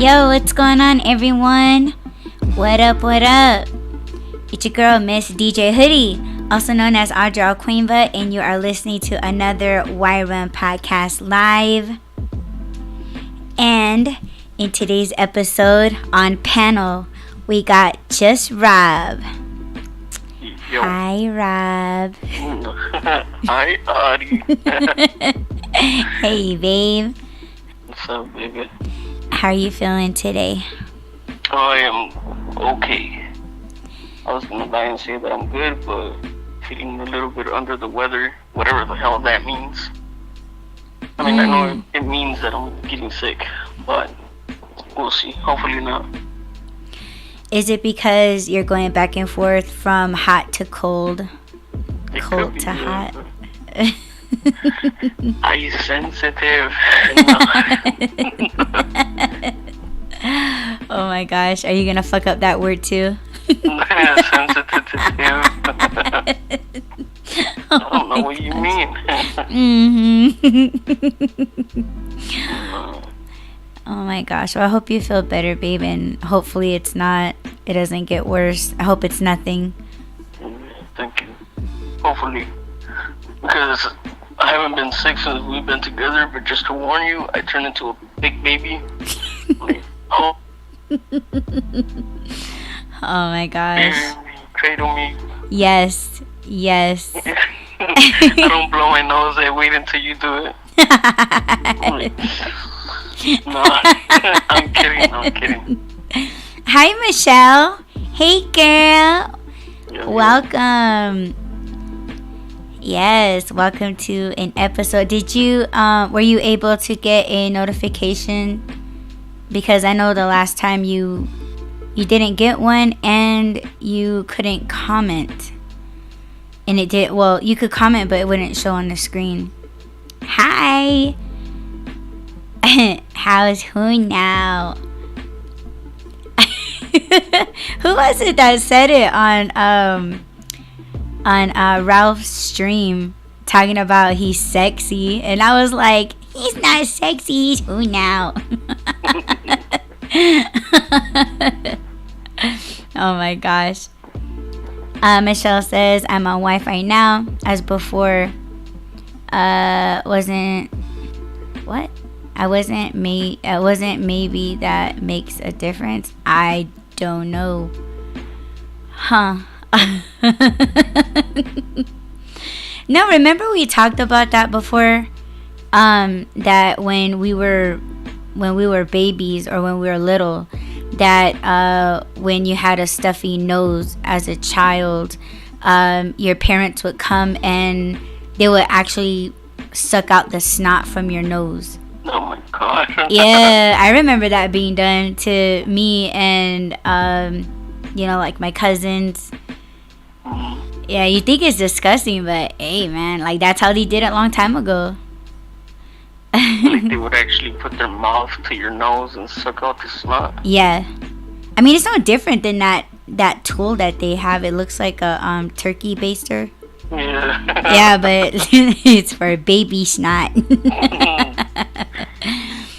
Yo, what's going on, everyone? What up, what up? It's your girl, Miss DJ Hoodie, also known as Audra Queenva, and you are listening to another Why Run Podcast Live. And in today's episode on panel, we got just Rob. Yo. Hi, Rob. Hi, Audie. Hey, babe. What's up, baby? How are you feeling today? I am okay. I was gonna lie and say that I'm good, but feeling a little bit under the weather, whatever the hell that means. I mean, I know it means that I'm getting sick, but we'll see. Hopefully not. Is it because you're going back and forth from hot to cold? It Cold could to be, hot? Ice sensitive. Oh my gosh, are you gonna fuck up that word too? Sensitive. I don't know what you mean. Oh my gosh, well I hope you feel better, babe, and hopefully it doesn't get worse. I hope it's nothing. Thank you. Hopefully. Because I haven't been sick since we've been together, but just to warn you, I turned into a big baby. Oh. Oh my gosh. Cradle me. Yes. I don't blow my nose, I wait until you do it. No, I'm kidding. Hi, Michelle. Hey, girl. Yeah. Welcome. Yes, welcome to an episode. Did you, were you able to get a notification? Because I know the last time you didn't get one and you couldn't comment. And it did, well, you could comment, but it wouldn't show on the screen. Hi. How's who now? Who was it that said it on Ralph's stream, talking about he's sexy, and I was like, he's not sexy, he's who now? Oh my gosh. Michelle says, I'm on Wi-Fi now, as before. I wasn't maybe that makes a difference. I don't know. Huh. No, remember we talked about that before? That when we were babies, or when we were little, that when you had a stuffy nose as a child, your parents would come and they would actually suck out the snot from your nose. Oh my god. Yeah, I remember that being done to me and like my cousins. Yeah, you think it's disgusting, but hey man, like that's how they did it a long time ago. Like they would actually put their mouth to your nose and suck out the snot. Yeah, I mean it's no different than that tool that they have. It looks like a turkey baster. Yeah. Yeah, but it's for baby snot.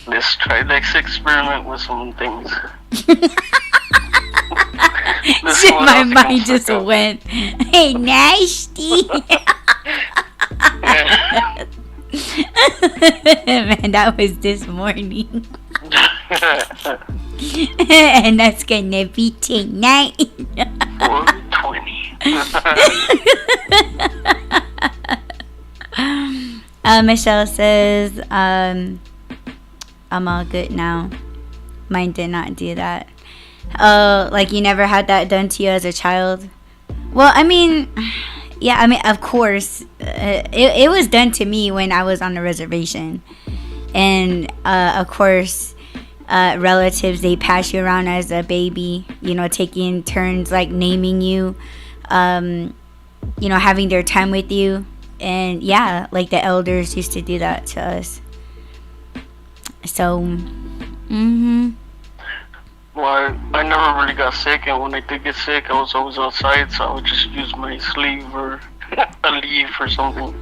Let's try this experiment with some things. My mind just went, hey, nasty. Man, that was this morning. And that's gonna be tonight. 420. Michelle says, I'm all good now. Mine did not do that. Oh, like you never had that done to you as a child? Well, I mean, yeah, I mean, of course, it was done to me when I was on the reservation. And, of course, relatives, they pass you around as a baby, taking turns, like, naming you, having their time with you. And, yeah, like, the elders used to do that to us. So, Well, I never really got sick, and when I did get sick, I was always outside, so I would just use my sleeve or a leaf or something.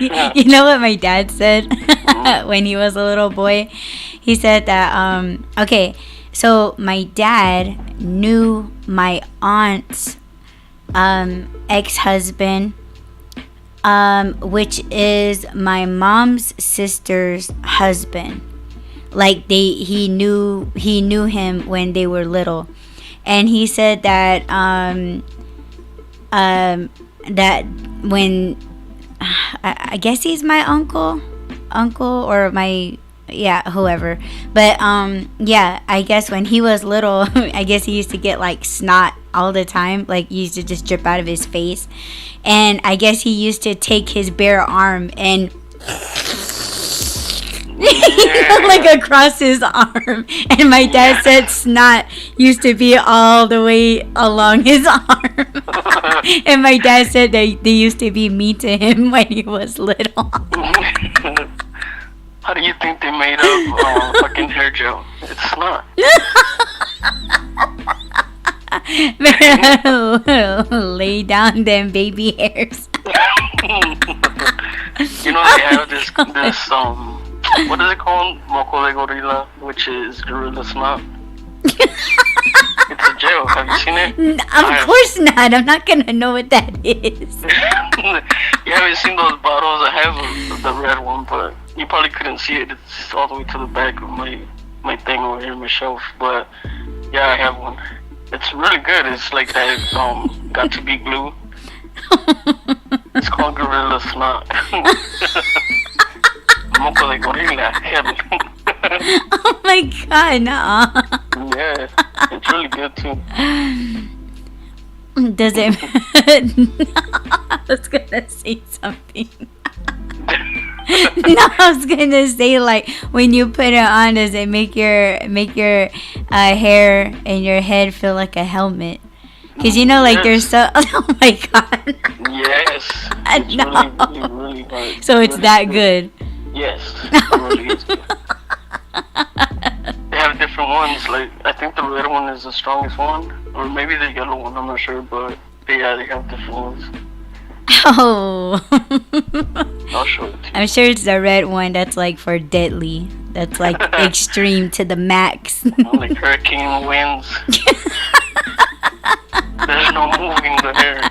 You know what my dad said when he was a little boy? He said that, okay, so my dad knew my aunt's ex-husband, which is my mom's sister's husband. Like he knew him when they were little, and he said that that when I guess he's my uncle or my, yeah, whoever, but yeah, I guess when he was little, I guess he used to get like snot all the time, like he used to just drip out of his face, and I guess he used to take his bare arm and like across his arm, and my dad said snot used to be all the way along his arm. And my dad said that they used to be mean to him when he was little. How do you think they made up fucking hair gel? It's not. Lay down them baby hairs. You know they have this what is it called? Moco de Gorilla, which is Gorilla Snot. It's a gel. Have you seen it? Of course not. I'm not gonna know what that is. You haven't seen those bottles? I have the red one, but you probably couldn't see it. It's all the way to the back of my thing over here on my shelf. But yeah, I have one. It's really good. It's like that got to be glue. It's called Gorilla Snot. Moco de Gorilla. Oh my god, no. Yeah, it's really good too. Does it? I was gonna say something. No, I was gonna say, like, when you put it on, does it make your hair and your head feel like a helmet? Because you know, like, there's so. Oh my god. Yes. It's No. really hard. So it's really that good. Yes. It really is good. They have different ones. Like, I think the red one is the strongest one, or maybe the yellow one. I'm not sure, but yeah, they have different ones. Oh. I'll show it to you. I'm sure it's the red one that's like for deadly. That's like extreme to the max. Like hurricane winds. There's no moving the hair.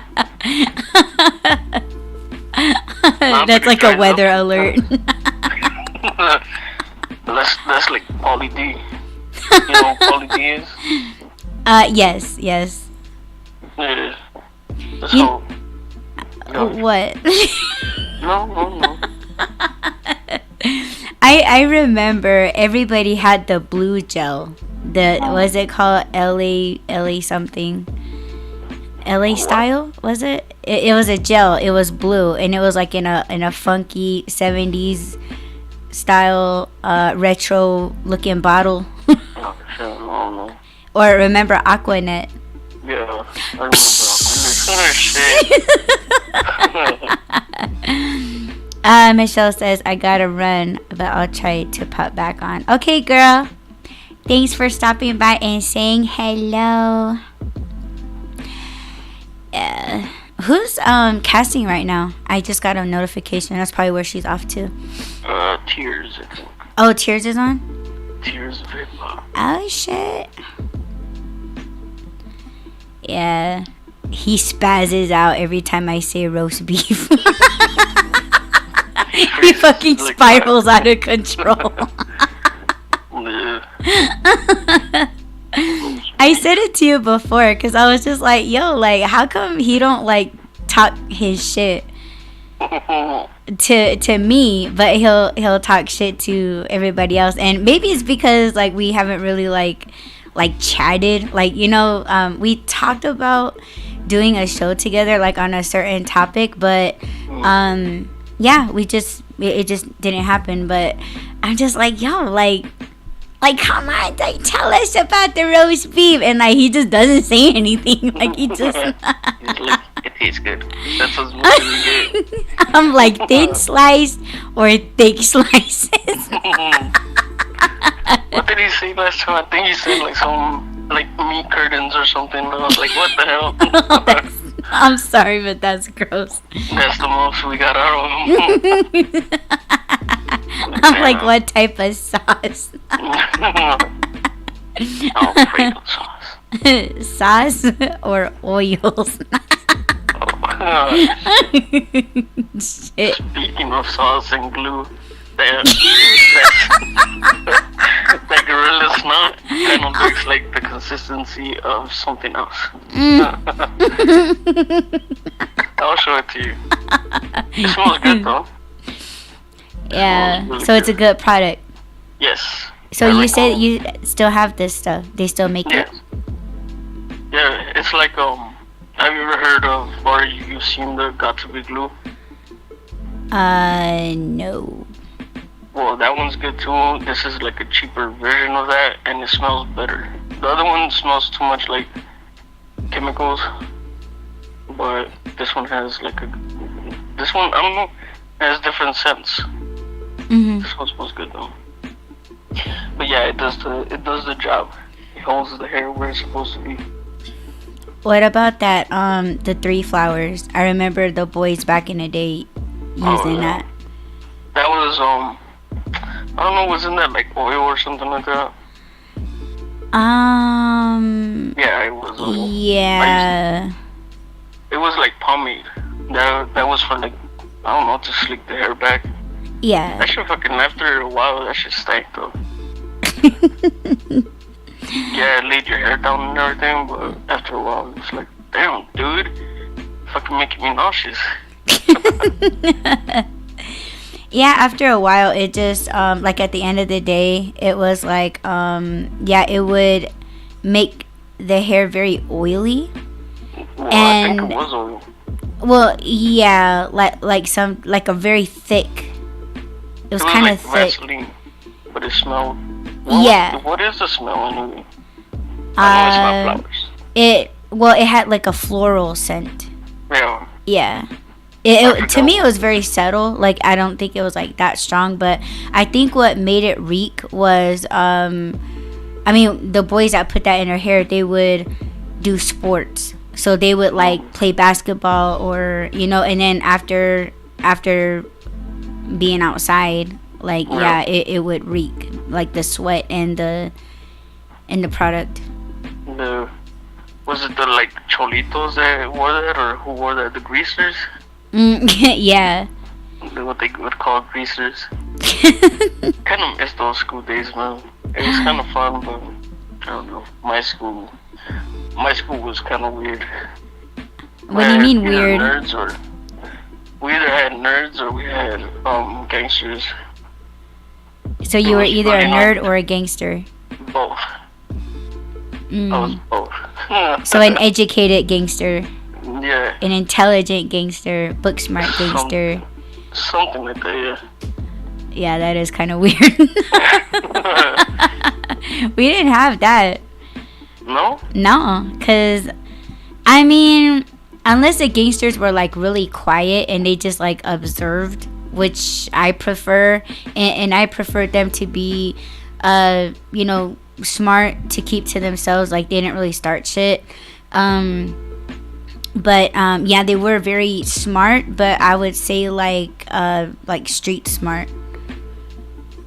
That's like a weather alert. That's like Pauly D. You know what Pauly D is? Yes. Yeah. So. What? No. I remember everybody had the blue gel. Was it called LA something? LA style, was it? It was a gel. It was blue, and it was like in a funky 70s style retro looking bottle. No. Or remember Aquanet? Yeah, I remember Aquanet. Michelle says, I gotta run, but I'll try to pop back on. Okay, girl. Thanks for stopping by and saying hello. Who's casting right now? I just got a notification. That's probably where she's off to. Tears, I think. Oh, Tears is on? Tears of hip-hop. Oh, shit. Yeah. He spazzes out every time I say roast beef. He fucking spirals out of control. I said it to you before because I was just like, yo, like, how come he don't like talk his shit to me, but he'll talk shit to everybody else? And maybe it's because like we haven't really like chatted, like, you know, we talked about doing a show together like on a certain topic, but yeah, it just didn't happen. But I'm just like, yo, like come on, like, tell us about the roast beef. And like he just doesn't say anything. Like he just He's like, it tastes good. That's what's really good. I'm like, thin sliced or thick slices. What did he say last time? I think he said like some like meat curtains or something. And I was like, what the hell? I'm sorry, but that's gross. That's the most we got out of them. I'm like, what type of sauce? Alfredo sauce. Sauce or oils? Shit. Speaking of sauce and glue, that Gorilla Snot kind of looks like the consistency of something else. I'll show it to you. It smells good though. Yeah, really so it's a good product. Yes. So you said you still have this stuff. They still make it? Yeah, it's like, have you ever heard of, or you've seen the Got to Be glue? No. Well, that one's good too. This is like a cheaper version of that, and it smells better. The other one smells too much like chemicals, but this one has like this one, I don't know, has different scents. Mm-hmm. This one smells good though. But yeah, it does the job. It holds the hair where it's supposed to be. What about that, the 3 flowers? I remember the boys back in the day using that. That was, I don't know, wasn't that like oil or something like that? Yeah, it was. Yeah. It was like pomade. That was for like, I don't know, to slick the hair back. Yeah. That shit fucking, after a while, that shit stank though. Yeah, it laid your hair down and everything, but after a while, it's like, damn, dude, fucking making me nauseous. Yeah, after a while, it just, like at the end of the day, it was like, yeah, it would make the hair very oily. Well, And I think it was oil. well, yeah, like a very thick. It was kind like of thick. Vaseline, but it smelled. Yeah. What is the smell anyway? I know it's not flowers. It had like a floral scent. Yeah. Yeah. To me, it was very subtle. Like, I don't think it was like that strong, but I think what made it reek was, I mean, the boys that put that in their hair, they would do sports. So they would like play basketball, or, you know, and then after being outside, like, yeah, it would reek, like the sweat and the product. Was it the like cholitos that wore that, or who wore that? The greasers? Yeah. What they would call greasers. Kind of miss those school days, man. It was kind of fun, but I don't know. My school was kind of weird. What do you mean weird? We either had nerds or we had gangsters. So you were either a nerd or a gangster? Both. I was both. So an educated gangster. Yeah. An intelligent gangster, book smart gangster. Something like that, yeah. Yeah, that is kind of weird. We didn't have that. No? No, because, I mean, unless the gangsters were like really quiet and they just like observed, which I prefer, and I prefer them to be, you know, smart, to keep to themselves, like they didn't really start shit. But yeah, they were very smart, but I would say like street smart.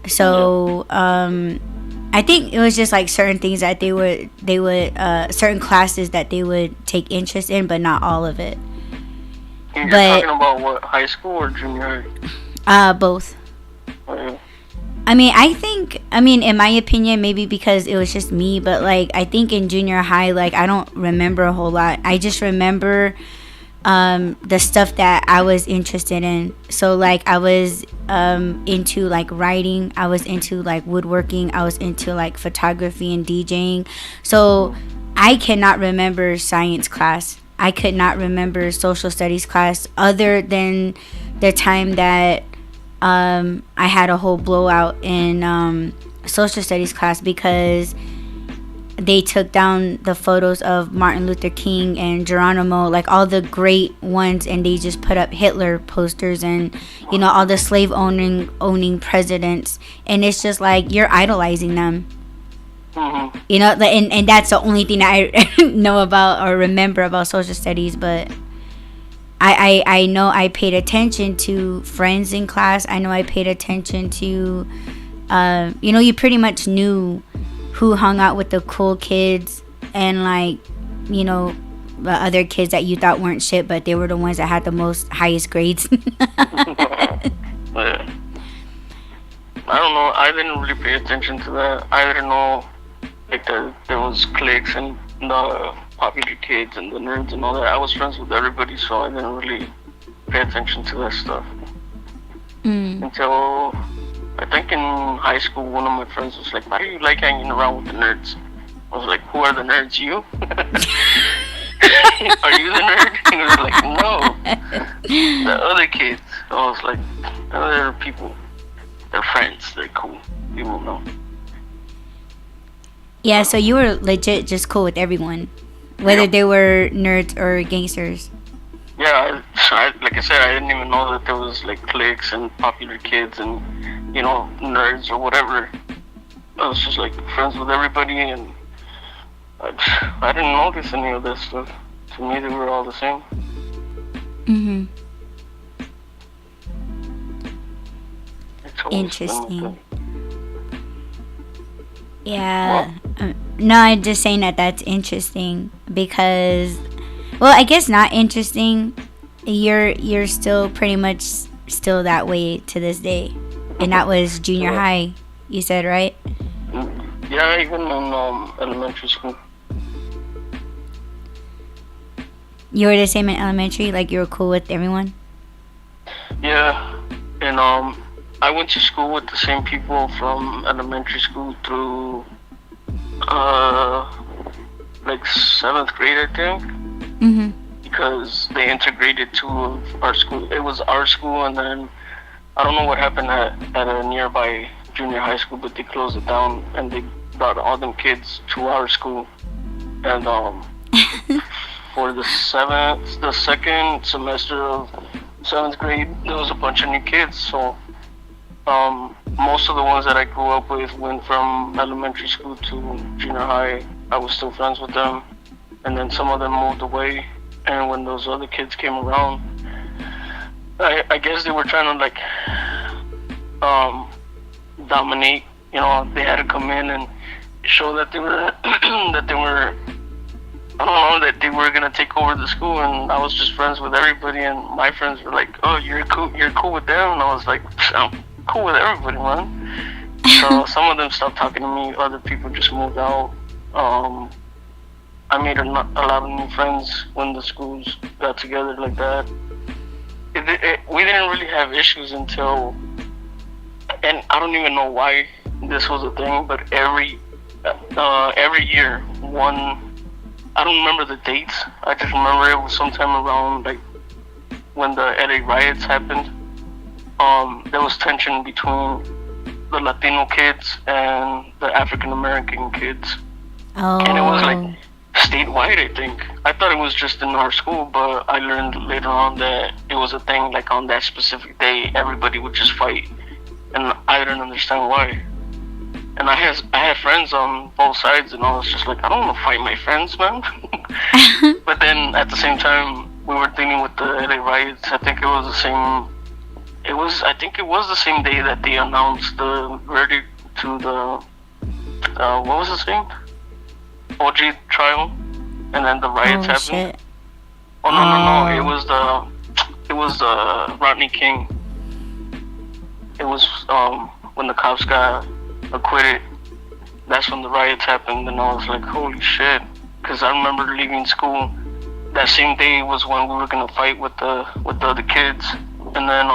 So I think it was just like certain things that they would certain classes that they would take interest in, but not all of it. You're talking about what, high school or junior high? Both. Oh, yeah. I mean, in my opinion, maybe because it was just me, but like I think in junior high, like I don't remember a whole lot. I just remember the stuff that I was interested in. So like I was into like writing, I was into like woodworking, I was into like photography and DJing. So I cannot remember science class. I could not remember social studies class, other than the time that I had a whole blowout in social studies class because they took down the photos of Martin Luther King and Geronimo, like all the great ones, and they just put up Hitler posters and, you know, all the slave owning presidents, and it's just like you're idolizing them. Mm-hmm. You know, and that's the only thing that I know about or remember about social studies. But I know I paid attention to friends in class. I know I paid attention to, you pretty much knew who hung out with the cool kids and like, the other kids that you thought weren't shit, but they were the ones that had the most highest grades. But I don't know. I didn't really pay attention to that. I didn't know like there was cliques and the popular kids and the nerds and all that. I was friends with everybody, so I didn't really pay attention to that stuff until I think in high school. One of my friends was like, "Why do you like hanging around with the nerds?" I was like, "Who are the nerds? You? Are you the nerd?" He was like, "No, the other kids." I was like, "Other people. They're friends. They're cool. You will know." Yeah, so you were legit just cool with everyone, whether they were nerds or gangsters. Yeah, like I said, I didn't even know that there was like cliques and popular kids and nerds or whatever. I was just like friends with everybody, and I didn't notice any of this stuff. To me, they were all the same. Interesting. Yeah. No, I'm just saying that that's interesting because, well, I guess not interesting. You're still pretty much still that way to this day, and that was junior high. You said, right? Yeah, even in elementary school. You were the same in elementary, like you were cool with everyone. Yeah, and I went to school with the same people from elementary school through like 7th grade, I think. Because they integrated 2 of our school. It was our school, and then I don't know what happened at a nearby junior high school, but they closed it down and they brought all them kids to our school. And for the second semester of 7th grade, there was a bunch of new kids. So most of the ones that I grew up with went from elementary school to junior high. I was still friends with them, and then some of them moved away. And when those other kids came around, I guess they were trying to like dominate. They had to come in and show that they were that they were, I don't know, that they were gonna take over the school. And I was just friends with everybody, and my friends were like, "Oh, you're cool with them," and I was like, "I'm cool with everybody, man." So some of them stopped talking to me. Other people just moved out. I made a lot of new friends when the schools got together like that. We didn't really have issues until, and I don't even know why this was a thing, but every year, I don't remember the dates. I just remember it was sometime around like when the LA riots happened. There was tension between the Latino kids and the African American kids. And it was like statewide, I think. I thought it was just in our school, but I learned later on that it was a thing, like on that specific day, everybody would just fight. And I didn't understand why. And I had friends on both sides, and I was just like, I don't want to fight my friends, man. But then at the same time, we were dealing with the LA riots. I think it was the same day that they announced the verdict to the what was his name? OJ trial, and then the riots happened. Shit. Oh no! It was the Rodney King. It was when the cops got acquitted. That's when the riots happened, and I was like, holy shit! Because I remember leaving school. That same day was when we were gonna fight with the other kids, and then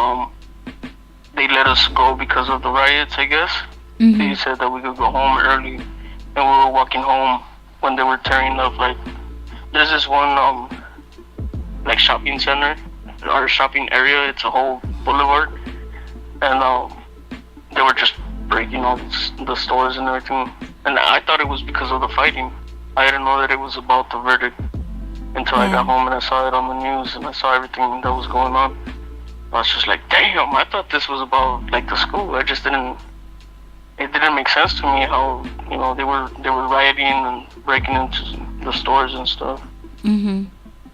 they let us go because of the riots, I guess. They said that we could go home early, and we were walking home when they were tearing up, like, there's this one like shopping center or shopping area. It's a whole boulevard, and they were just breaking all the stores and everything. And I thought it was because of the fighting. I didn't know that it was about the verdict until I got home and I saw it on the news and I saw everything that was going on. I was just like, damn, I thought this was about like the school. It didn't make sense to me how, they were rioting and breaking into the stores and stuff.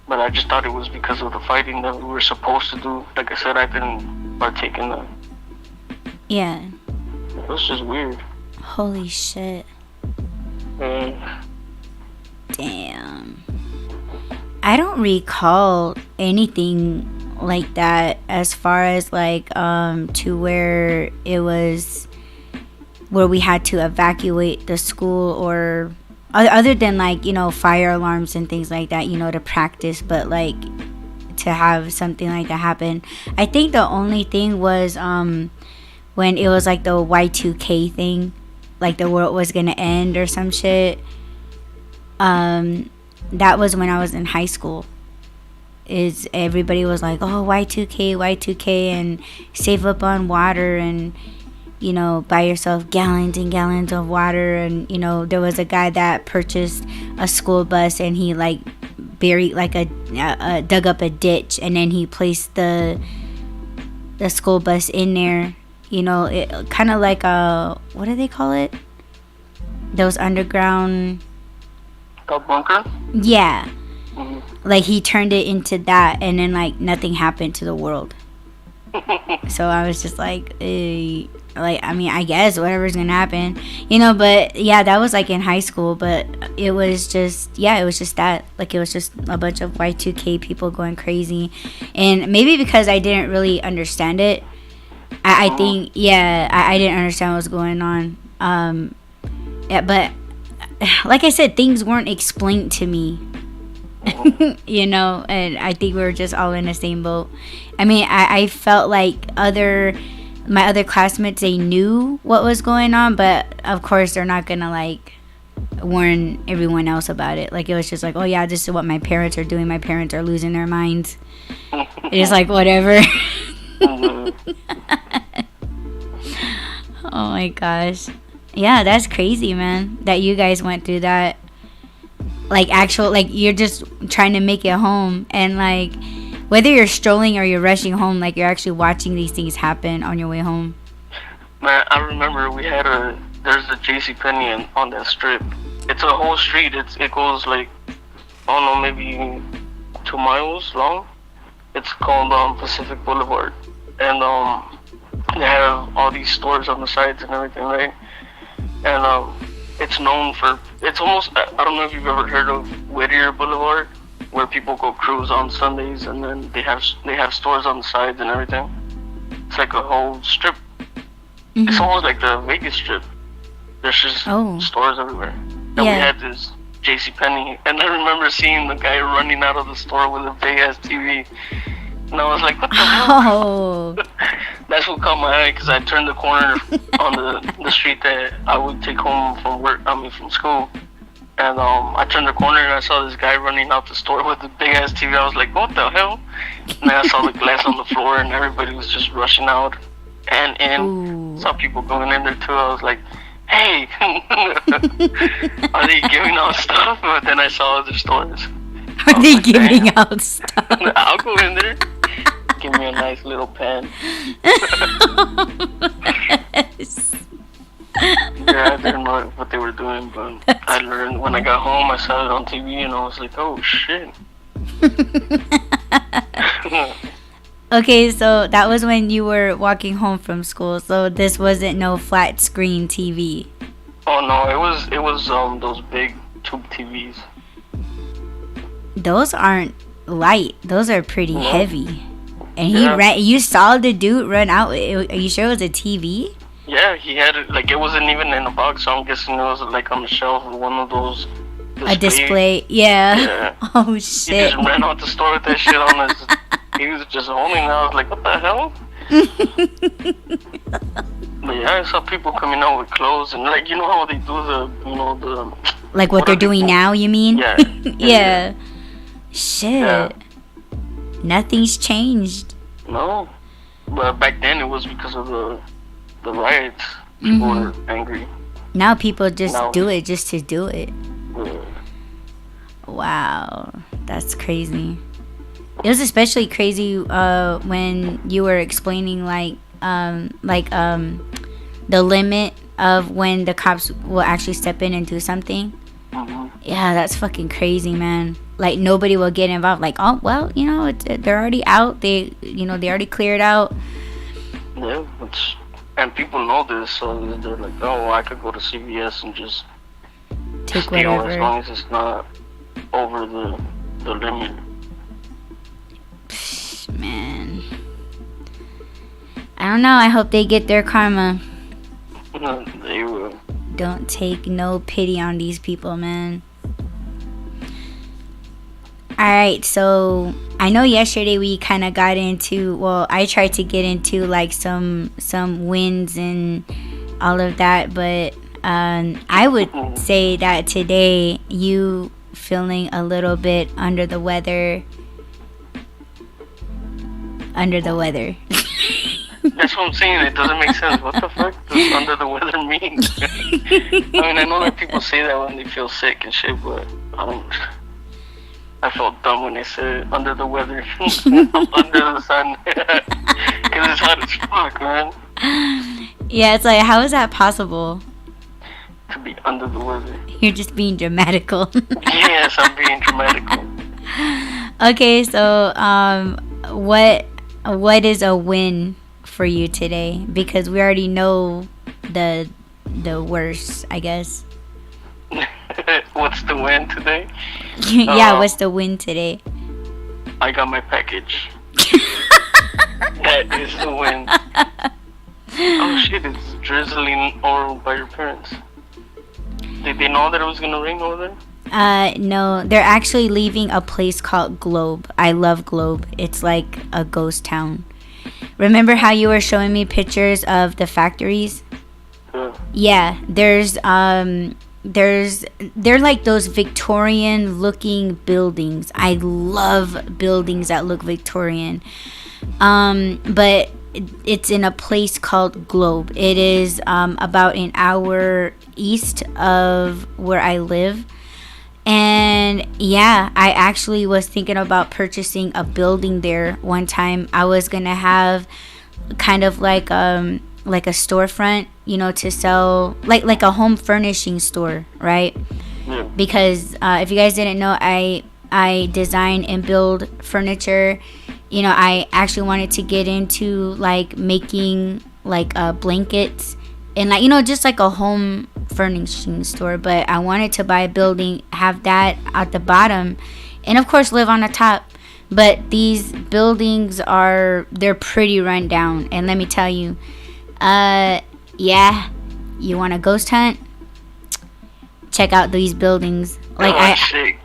But But I just thought it was because of the fighting that we were supposed to do. Like I said, I didn't partake in that. Yeah. It was just weird. Holy shit. And Damn. I don't recall anything like that as far as like to where it was where we had to evacuate the school, or other than like, you know, fire alarms and things like that, you know, to practice, but like to have something like that happen. I think the only thing was when it was like the Y2K thing, like the world was gonna end or some shit. That was when I was in high school. Is everybody was like, oh, Y2K, and save up on water, and you know, buy yourself gallons and gallons of water. And you know, there was a guy that purchased a school bus, and he like buried like dug up a ditch, and then he placed the school bus in there. You know, it kind of like what do they call it? Those underground. a bunker? Yeah. Mm-hmm. Like he turned it into that, and then like nothing happened to the world. So I was just like, like, I mean, I guess whatever's gonna happen, you know. But yeah, that was like in high school. But it was just, yeah, it was just that, like, it was just a bunch of Y2K people going crazy, and maybe because I didn't really understand it, I think, yeah, I didn't understand what was going on. Yeah, but like I said, things weren't explained to me. You know, and I think we were just all in the same boat. I mean, I felt like my other classmates, they knew what was going on, but of course they're not gonna like warn everyone else about it. Like, it was just like, oh yeah, this is what my parents are doing, my parents are losing their minds. It's like, whatever. Oh my gosh. Yeah, that's crazy, man, that you guys went through that. Like, like, you're just trying to make it home, and like, whether you're strolling or you're rushing home, like, you're actually watching these things happen on your way home. Man, I remember there's a JCPenney on that strip. It's a whole street. It goes like, I don't know, maybe 2 miles long. It's called Pacific Boulevard, and they have all these stores on the sides and everything, right? And it's known for, it's almost, I don't know if you've ever heard of Whittier Boulevard, where people go cruise on Sundays, and then they have stores on the sides and everything. It's like a whole strip. Mm-hmm. It's almost like the Vegas Strip. There's just stores everywhere. And we had this JCPenney, and I remember seeing the guy running out of the store with a big ass TV. And I was like, what the hell? That's what caught my eye, because I turned the corner on the street that I would take home from school. And I turned the corner and I saw this guy running out the store with a big ass TV. I was like, what the hell? And then I saw the glass on the floor, and everybody was just rushing out. And saw people going in there too. I was like, hey, are they giving out stuff? But then I saw other stores. Are they giving out stuff? I'll go in there. Give me a nice little pen. Yeah, I didn't know what they were doing, but I learned when I got home. I saw it on TV, and I was like, oh shit. Okay, so that was when you were walking home from school, so this wasn't no flat screen TV. Oh no, it was those big tube TVs. Those aren't light. Those are pretty heavy. And you saw the dude run out. Are you sure it was a TV? Yeah, he had it, like, it wasn't even in a box, so I'm guessing it was like on the shelf of one of those a display. Yeah. Oh shit. He just ran out the store with that shit on his. He was just holding it. I was like, what the hell? But yeah, I saw people coming out with clothes, and like, you know how they do the like what they're doing now, you mean? Yeah. Yeah. Shit. Yeah. Nothing's changed. No. But back then it was because of the riots. People were angry. Now people just do it just to do it. Yeah. Wow. That's crazy. It was especially crazy when you were explaining the limit of when the cops will actually step in and do something. Mm-hmm. Yeah, that's fucking crazy, man. Like nobody will get involved. Like, oh well, they're already out. They already cleared out. Yeah, and people know this, so they're like, oh, I could go to CVS and just take steal whatever, as long as it's not over the limit. Man, I don't know. I hope they get their karma. They will. Don't take no pity on these people, man. Alright, so I know yesterday we kind of got into, well, I tried to get into like some wins and all of that, but I would say that today you feeling a little bit under the weather. That's what I'm saying. It doesn't make sense. What the fuck does under the weather mean? I mean, I know that people say that when they feel sick and shit, but I felt dumb when they said under the weather. I'm under the sun. Because it's hot as fuck, man. Yeah, it's like, how is that possible? To be under the weather. You're just being dramatical. Yes, I'm being dramatical. Okay, so what is a win for you today? Because we already know the worst, I guess. What's the win today? Yeah, what's the win today? I got my package. That is the win. Oh shit, it's drizzling over by your parents. Did they know that it was gonna rain over there? No, they're actually leaving a place called Globe. I love Globe. It's like a ghost town. Remember how you were showing me pictures of the factories? Yeah, they're like those Victorian looking buildings. I love buildings that look Victorian. But it's in a place called Globe. It is about an hour east of where I live. And yeah, I actually was thinking about purchasing a building there one time. I was gonna have kind of like a storefront, to sell like a home furnishing store, right? Yeah. Because if you guys didn't know, I design and build furniture. I actually wanted to get into like making like blankets and like just like a home furnishing store, but I wanted to buy a building, have that at the bottom, and of course live on the top. But these buildings they're pretty run down, and let me tell you, yeah, you want a ghost hunt? Check out these buildings. Like shit.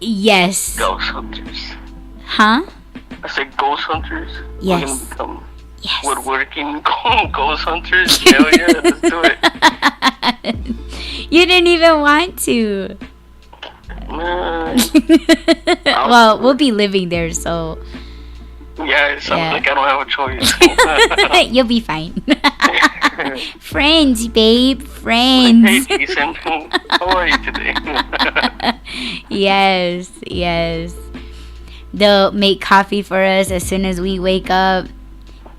Yes. Ghost hunters. Huh? I said ghost hunters. Yes. We're gonna become Yes. woodworking ghost hunters. Hell yeah, let's do it. You didn't even want to. Man. Well, we'll be living there, so Yeah, it sounds like I don't have a choice. you'll be fine. Friends, babe, friends. Hey, Jason, how are you today? Yes. They'll make coffee for us as soon as we wake up.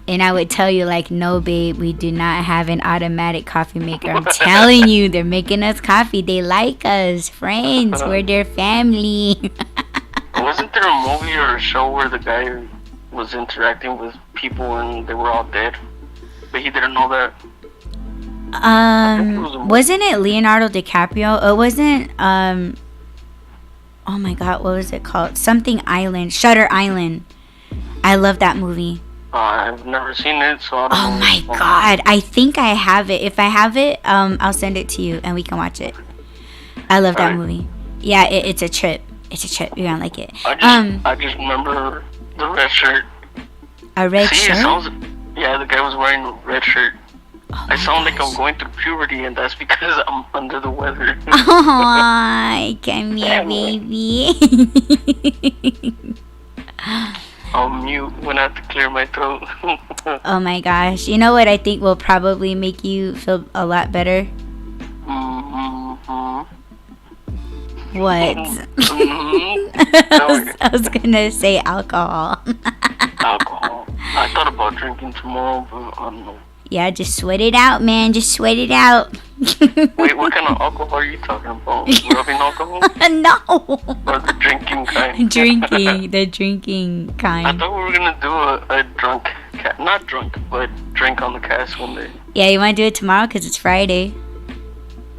And I would tell you, like, no, babe, we do not have an automatic coffee maker. I'm telling you, they're making us coffee. They like us. Friends. We're their family. Wasn't there a movie or a show where the guy was interacting with people and they were all dead? But he didn't know that. Wasn't it Leonardo DiCaprio? It wasn't, oh my God, what was it called? Something Island. Shutter Island. I love that movie. I've never seen it, so I don't know. Oh my God, I think I have it. If I have it, I'll send it to you and we can watch it. I love that movie. Yeah, it's a trip. It's a trip. You're gonna like it. I just remember the red shirt. A red shirt? Yeah, the guy was wearing a red shirt. Oh I sound like I'm going through puberty, and that's because I'm under the weather. Oh, come here, baby. I'll mute when I have to clear my throat. Oh my gosh. You know what I think will probably make you feel a lot better? Mm-hmm. What? I was gonna say alcohol. Alcohol. I thought about drinking tomorrow, but I don't know. Yeah, just sweat it out, man. Just sweat it out. Wait, what kind of alcohol are you talking about? Rubbing alcohol? No. Or the drinking kind? The drinking I kind. thought we were gonna do a drunk, not drunk, but drink on the cast one day. Yeah, you want to do it tomorrow because it's Friday.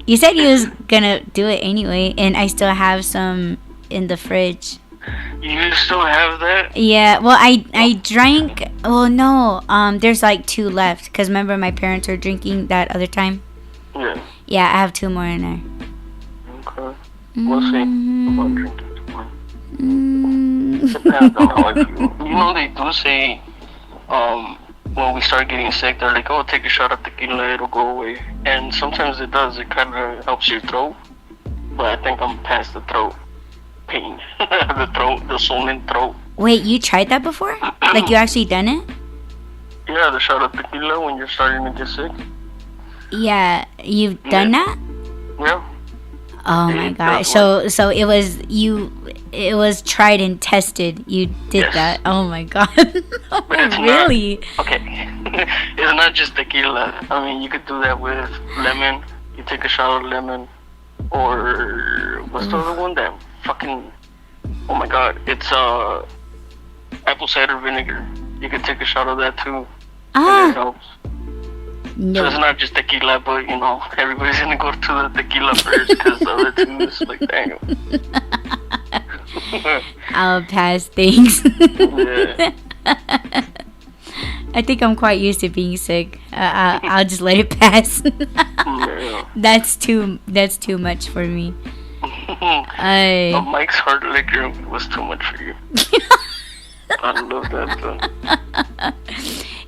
You said you was gonna do it anyway, and I still have some in the fridge. You still have that? Yeah, well, I drank. Oh no, there's like 2 left. Because remember, my parents were drinking that other time. Yeah. Yeah, I have 2 more in there. Okay. We'll see about drinking tomorrow. Mm. Depends on how I feel. You know, they do say, when we start getting sick, they're like, oh, take a shot of tequila, it'll go away. And sometimes it does. It kind of helps your throat. But I think I'm past the throat pain. the swollen throat. Wait, you tried that before? Like you actually done it? Yeah, the shot of tequila when you're starting to get sick. Yeah, you've done that? Yeah. Oh my god. So it was it was tried and tested. You did Yes. that. Oh my god. But it's Really? Not, okay. It's not just tequila. I mean, you could do that with lemon. You take a shot of lemon. Or what's the other one? That fucking, oh my god. It's apple cider vinegar. You could take a shot of that too. And it helps. So it's No. not just tequila, but you know, everybody's gonna go to the tequila first because the other two is like, damn. I'll pass things. Yeah. I think I'm quite used to being sick. I'll just let it pass. Yeah. That's too much for me. But Mike's hard liquor was too much for you. I love that though.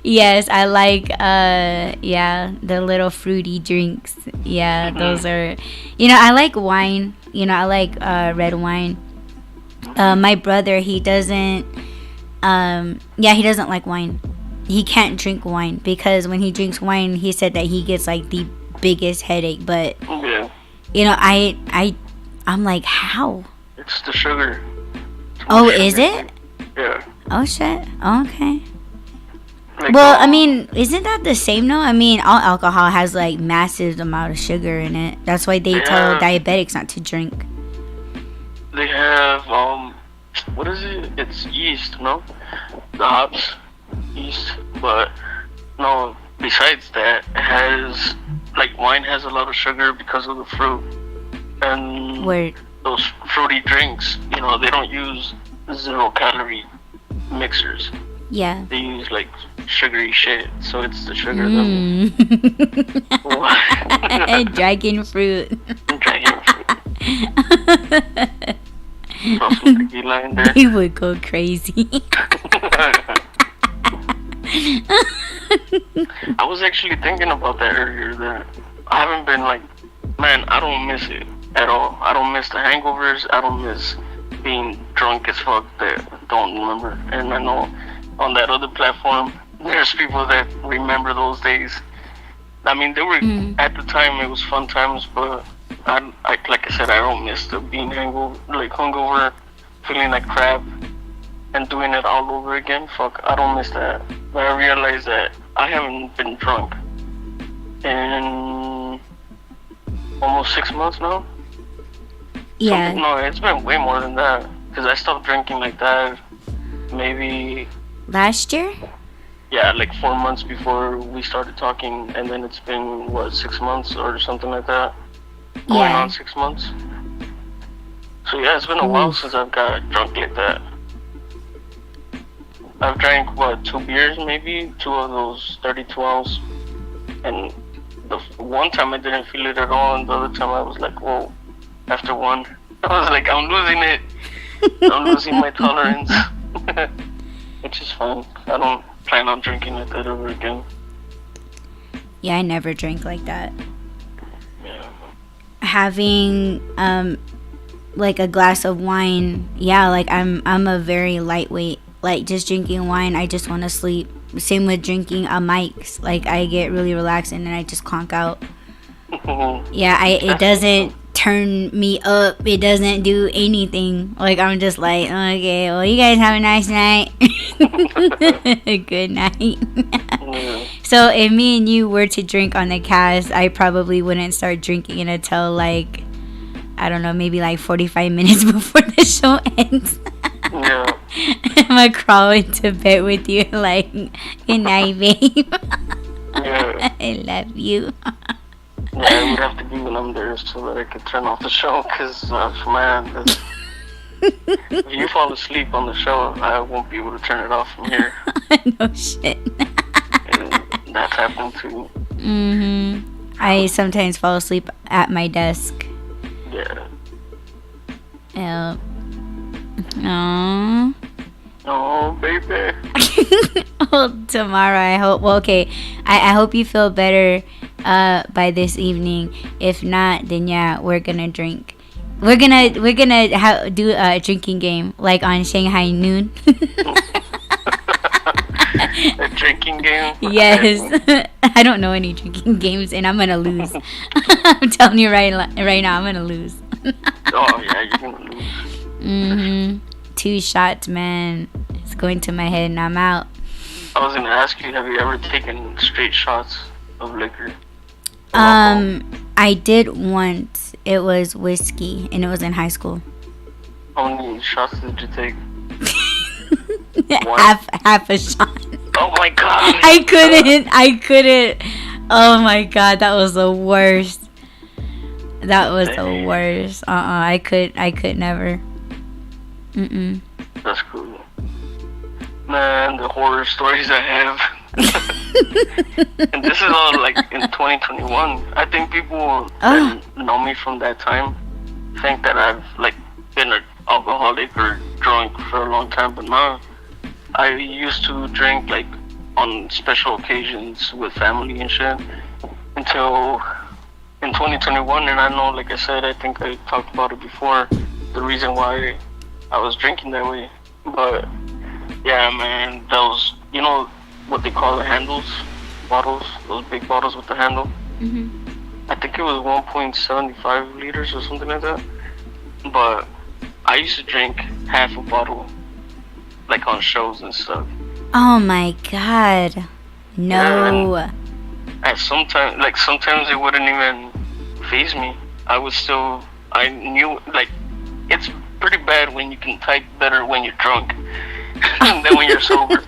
Yes, I like the little fruity drinks. Yeah, those are, I like wine. I like red wine. My brother, he doesn't he doesn't like wine. He can't drink wine because when he drinks wine, he said that he gets like the biggest headache. But yeah. I'm like, how? It's the sugar. Oh, is it? Yeah. Oh shit. Okay. Like, Well, I mean, isn't that the same though? I mean, all alcohol has like massive amount of sugar in it. That's why they tell diabetics not to drink. they have what is it? It's yeast, no? The hops, yeast. But no, besides that, it has like wine has a lot of sugar because of the fruit, and Word. those fruity drinks, they don't use 0-calorie mixers. Yeah. They use like sugary shit, so it's the sugar Mm. that Dragon fruit. dragon fruit. Throw some tequila in there. They would go crazy. I was actually thinking about that earlier. That I haven't been like, man, I don't miss it at all. I don't miss the hangovers. I don't miss being drunk as fuck that don't remember. And I know on that other platform, there's people that remember those days. I mean, they were at the time it was fun times, but I like I said, I don't miss the being hungover, feeling like crap, and doing it all over again. Fuck, I don't miss that. But I realized that I haven't been drunk in almost 6 months now. Yeah. No, it's been way more than that. Because I stopped drinking like that maybe, Last year? yeah, like 4 months before we started talking. And then it's been, 6 months or something like that? Going Yeah. on 6 months. So yeah, it's been a while since I've got drunk like that. I've drank, 2 beers maybe? 2 of those 32-ounce. And the one time I didn't feel it at all, and the other time I was like, whoa. After one, I was like, I'm losing it. I'm losing my tolerance. Which is fine. I don't plan on drinking like that ever again. Yeah, I never drank like that. Yeah. Having like a glass of wine, yeah, like I'm a very lightweight. Like just drinking wine, I just want to sleep. Same with drinking a Mike's. Like I get really relaxed and then I just conk out. Yeah, it doesn't turn me up. It doesn't do anything. Like I'm just like, okay, well you guys have a nice night. Good night. Yeah. So if me and you were to drink on the cast, I probably wouldn't start drinking it until like, I don't know, maybe like 45 minutes before the show ends. Yeah. I'm gonna crawl into bed with you like, good night, babe. Yeah. I love you. Yeah, it would have to be when I'm there so that I could turn off the show. Cause man, if you fall asleep on the show, I won't be able to turn it off from here. No shit. And that's happened too. I sometimes fall asleep at my desk. Yeah. Yeah. Aww. Oh, baby. Well, tomorrow I hope. Well, okay. I hope you feel better by this evening. If not, then yeah, we're gonna drink. We're gonna do a drinking game like on Shanghai Noon. A drinking game? Yes. I don't know any drinking games, and I'm gonna lose. I'm telling you right now, I'm gonna lose. Oh yeah, you're gonna lose. 2 shots, man. It's going to my head, and I'm out. I was gonna ask you, have you ever taken straight shots of liquor? I did once. It was whiskey, and it was in high school. How many shots did you take? half a shot. Oh my god! I couldn't. Oh my god, that was the worst. That was the worst. I could never. That's cool. Man, the horror stories I have. And this is all like in 2021. I think people that know me from that time think that I've like been an alcoholic or drunk for a long time, but no. I used to drink like on special occasions with family and shit until in 2021. And I know, like I said, I think I talked about it before, the reason why I was drinking that way. But yeah, man, those, you know what they call the handles, bottles, those big bottles with the handle. I think it was 1.75 liters or something like that. But I used to drink half a bottle, like on shows and stuff. Oh my god, no. Yeah, and sometimes it wouldn't even faze me. I knew, like, it's pretty bad when you can type better when you're drunk than when you're sober.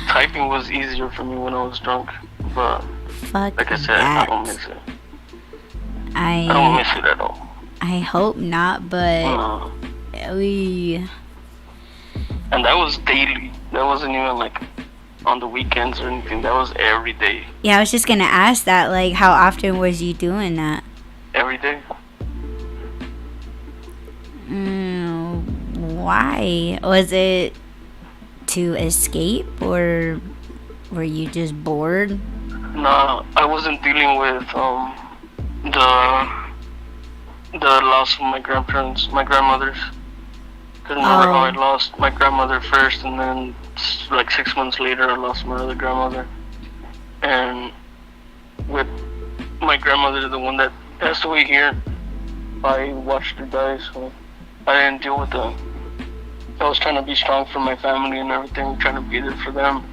Typing was easier for me when I was drunk, but fuck like I said, that. I don't miss it. I don't miss it at all. I hope not, but and that was daily. That wasn't even like on the weekends or anything. That was every day. Yeah, I was just gonna ask that. Like, how often was you doing that? Every day. Why? Was it to escape, or were you just bored? No, I wasn't dealing with the loss of my grandmothers. Because remember how I lost my grandmother first, and then like 6 months later I lost my other grandmother. And with my grandmother, the one that passed away here, I watched her die, so I didn't deal with that. I was trying to be strong for my family and everything, trying to be there for them.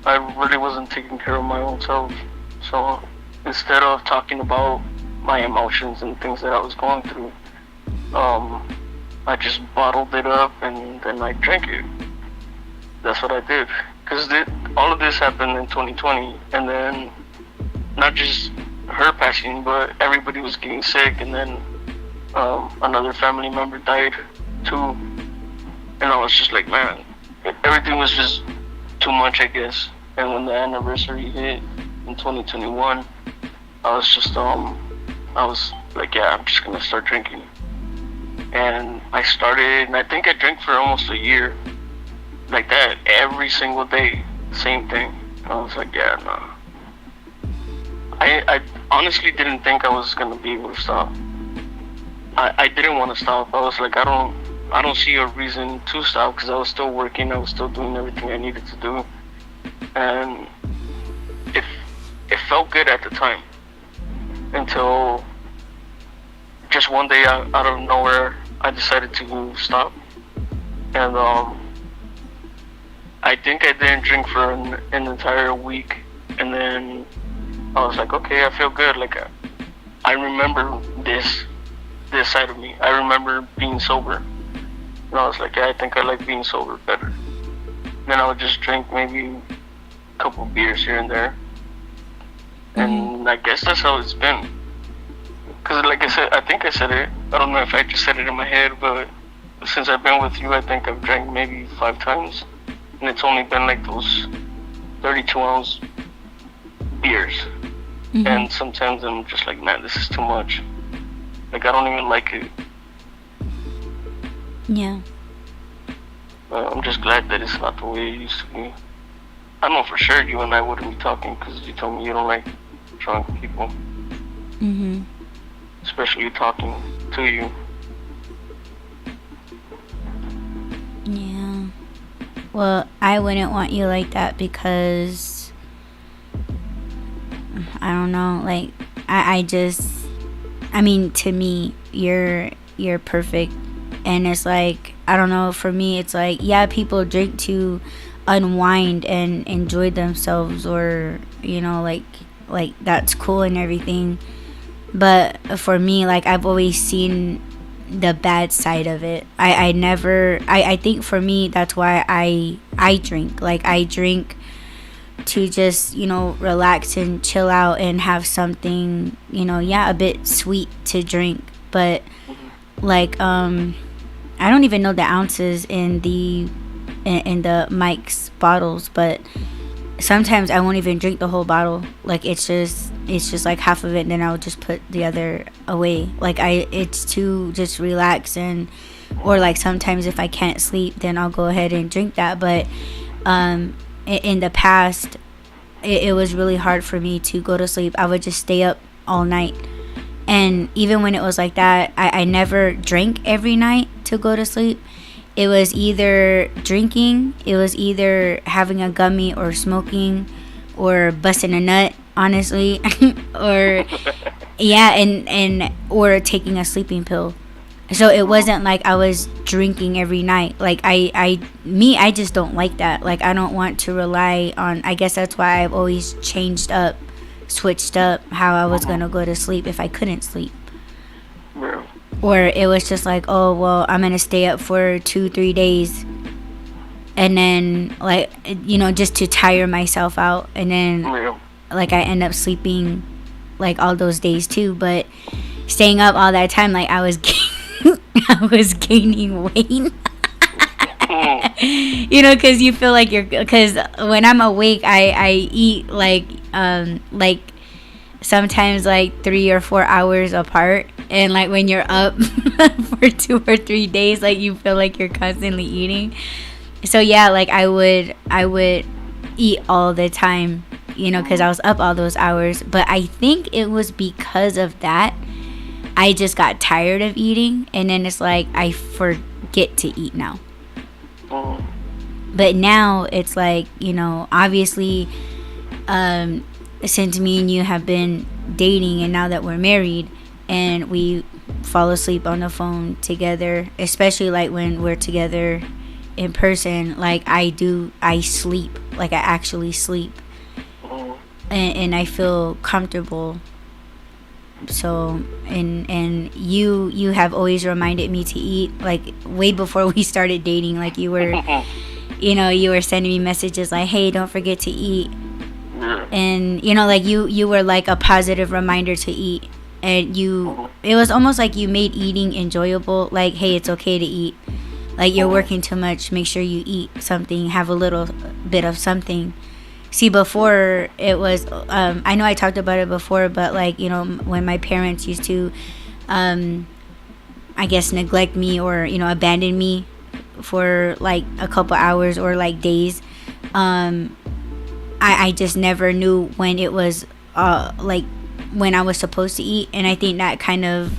I really wasn't taking care of my own self. So instead of talking about my emotions and things that I was going through, I just bottled it up and then I drank it. That's what I did. Because all of this happened in 2020, and then not just her passing, but everybody was getting sick, and then another family member died too. And I was just like, man, everything was just too much, I guess. And when the anniversary hit in 2021, I was like, yeah, I'm just gonna start drinking. And I started, and I think I drank for almost a year, like that, every single day, same thing. And I was like, yeah, no. I honestly didn't think I was gonna be able to stop. I didn't want to stop. I was like, I don't see a reason to stop, because I was still working, I was still doing everything I needed to do, and it felt good at the time, until just one day out of nowhere I decided to stop. And I think I didn't drink for an entire week, and then I was like, okay, I feel good. Like I remember this side of me. I remember being sober, and I was like, yeah, I think I like being sober better. Then I would just drink maybe a couple beers here and there, and I guess that's how it's been. Cause like I said, I think I said it. I don't know if I just said it in my head, but since I've been with you, I think I've drank maybe 5 times, and it's only been like those 32-ounce beers. And sometimes I'm just like, man, this is too much. Like I don't even like it. Yeah. I'm just glad that it's not the way it used to be. I know for sure you and I wouldn't be talking because you told me you don't like drunk people. Especially talking to you. Yeah. Well, I wouldn't want you like that because I don't know, like I mean, to me, you're perfect. And it's like, I don't know, for me it's like, yeah, people drink to unwind and enjoy themselves, or like that's cool and everything. But for me, like, I've always seen the bad side of it. I think for me that's why I drink. Like I drink to just, relax and chill out and have something, a bit sweet to drink. But like I don't even know the ounces in the Mike's bottles, but sometimes I won't even drink the whole bottle. Like it's just like half of it, and then I'll just put the other away. Like it's to just relax, or like sometimes if I can't sleep, then I'll go ahead and drink that. But in the past, it was really hard for me to go to sleep. I would just stay up all night. And even when it was like that, I never drank every night to go to sleep. It was either drinking, it was either having a gummy or smoking or busting a nut, honestly. Or yeah, and or taking a sleeping pill. So it wasn't like I was drinking every night. Like I just don't like that. Like I don't want to rely on, I guess that's why I've always switched up how I was going to go to sleep if I couldn't sleep. Yeah. Or it was just like, oh, well, I'm going to stay up for 2-3 days. And then, like, just to tire myself out. And then, like, I end up sleeping, like, all those days, too. But staying up all that time, like, I was gaining weight. Because you feel like because when I'm awake, I eat, like sometimes, like, 3 or 4 hours apart. And, like, when you're up for 2 or 3 days, like, you feel like you're constantly eating. So yeah, like I would eat all the time, because I was up all those hours. But I think it was because of that I just got tired of eating, and then it's like I forget to eat now. But now it's like, obviously, since me and you have been dating, and now that we're married and we fall asleep on the phone together, especially like when we're together in person, like I sleep, like I actually sleep, and I feel comfortable. So and you have always reminded me to eat, like way before we started dating. Like you were you were sending me messages like, hey, don't forget to eat. And like you were like a positive reminder to eat. And it was almost like you made eating enjoyable. Like, hey, it's okay to eat. Like, you're working too much, make sure you eat something, have a little bit of something. See, before it was, I know I talked about it before, but like, when my parents used to, I guess, neglect me or, abandon me for like a couple hours or like days, I just never knew when it was, like, when I was supposed to eat. And I think that kind of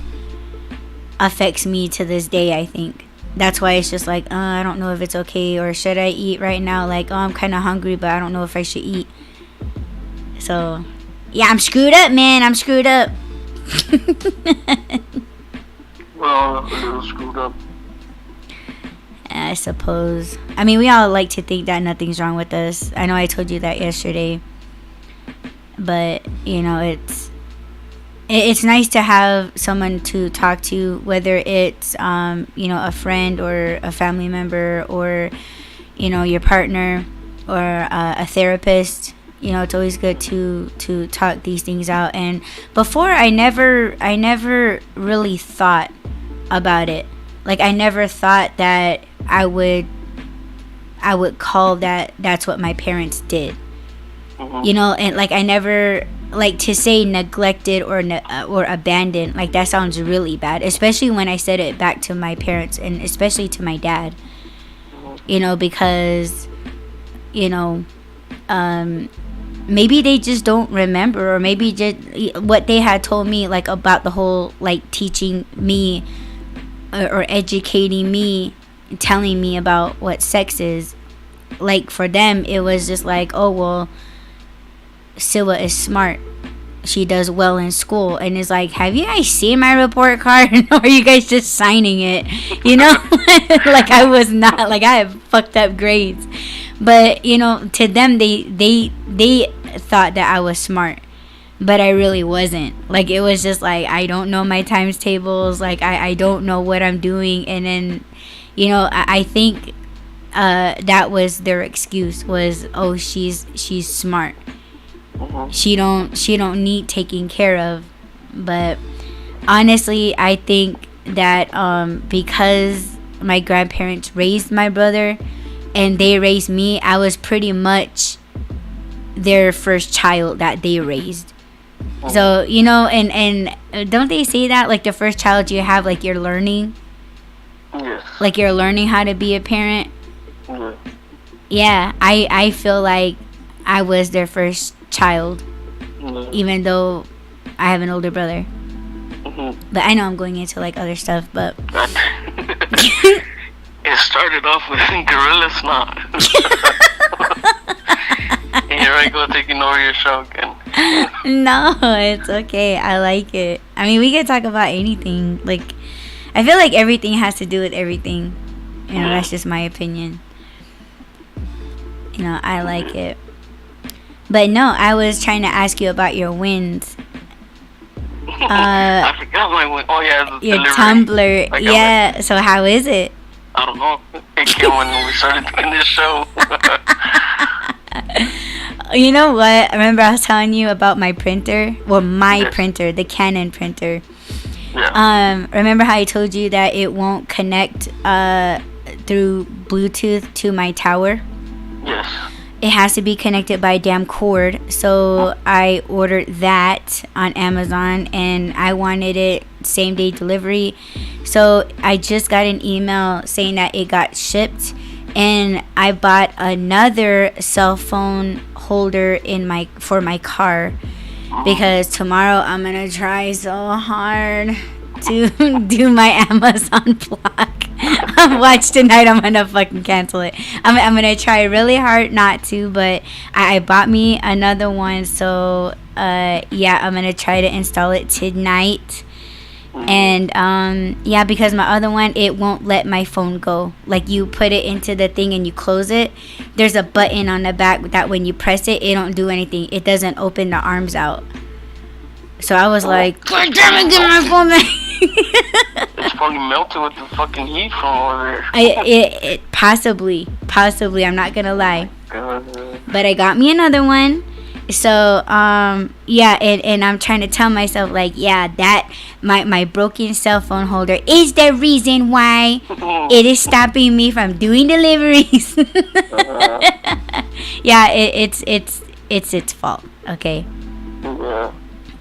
affects me to this day. I think that's why it's just like, I don't know if it's okay, or should I eat right now? Like, I'm kind of hungry, but I don't know if I should eat. So yeah, I'm screwed up, man. I'm screwed up. Well, a little screwed up. I suppose. I mean, we all like to think that nothing's wrong with us. I know I told you that yesterday. But, you know, it's nice to have someone to talk to, whether it's, you know, a friend or a family member or, you know, your partner or a therapist. You know, it's always good to talk these things out. And before, I never really thought about it. Like, I never thought that I would call that's what my parents did. You know, and like I never like to say neglected or abandoned. Like that sounds really bad, especially when I said it back to my parents and especially to my dad. You know, because you know, maybe they just don't remember, or maybe just what they had told me, like about the whole like teaching me or educating me, telling me about what sex is. Like for them, it was just like, oh well, Silla is smart. She does well in school. And it's like, have you guys seen my report card? Or are you guys just signing it? You know? Like I was not, like I have fucked up grades. But, you know, to them, they thought that I was smart. But I really wasn't. Like it was just like, I don't know my times tables. Like I don't know what I'm doing. And then, you know, I think that was their excuse was, oh, she's smart. She don't need taking care of. But honestly, I think that because my grandparents raised my brother and they raised me, I was pretty much their first child that they raised. So, you know, and don't they say that like the first child you have, like you're learning? Yes. Like you're learning how to be a parent? Yeah. Yeah, I feel like I was their first child, even though I have an older brother. But I know I'm going into like other stuff, but it started off with Gorilla Snot. Here I go taking over your show again. No, it's okay. I like it. I mean, we can talk about anything. Like, I feel like everything has to do with everything. You know, that's just my opinion. You know, I like it. But no, I was trying to ask you about your wins. I forgot my win. Oh yeah, the your delivery. Tumblr. Yeah. So how is it? I don't know. It came when we started doing this show. You know what? Remember I was telling you about my printer? Well, my printer, the Canon printer. Yeah. Remember how I told you that it won't connect through Bluetooth to my tower? Yes. It has to be connected by a damn cord. So I ordered that on Amazon and I wanted it same day delivery. So I just got an email saying that it got shipped, and I bought another cell phone holder for my car because tomorrow I'm gonna try so hard to do my Amazon block. Watch tonight, I'm gonna fucking cancel it. I'm gonna try really hard not to, but I bought me another one, so yeah, I'm gonna try to install it tonight. And yeah, because my other one, it won't let my phone go. Like you put it into the thing and you close it, there's a button on the back that when you press it, it don't do anything. It doesn't open the arms out. So I was like, God damn it, get my phone back. It's fucking melted with the fucking heat from over there. It possibly, I'm not gonna lie. But I got me another one. So yeah, and I'm trying to tell myself like, yeah, that my broken cell phone holder is the reason why it is stopping me from doing deliveries. Yeah, it's its fault. Okay. Yeah.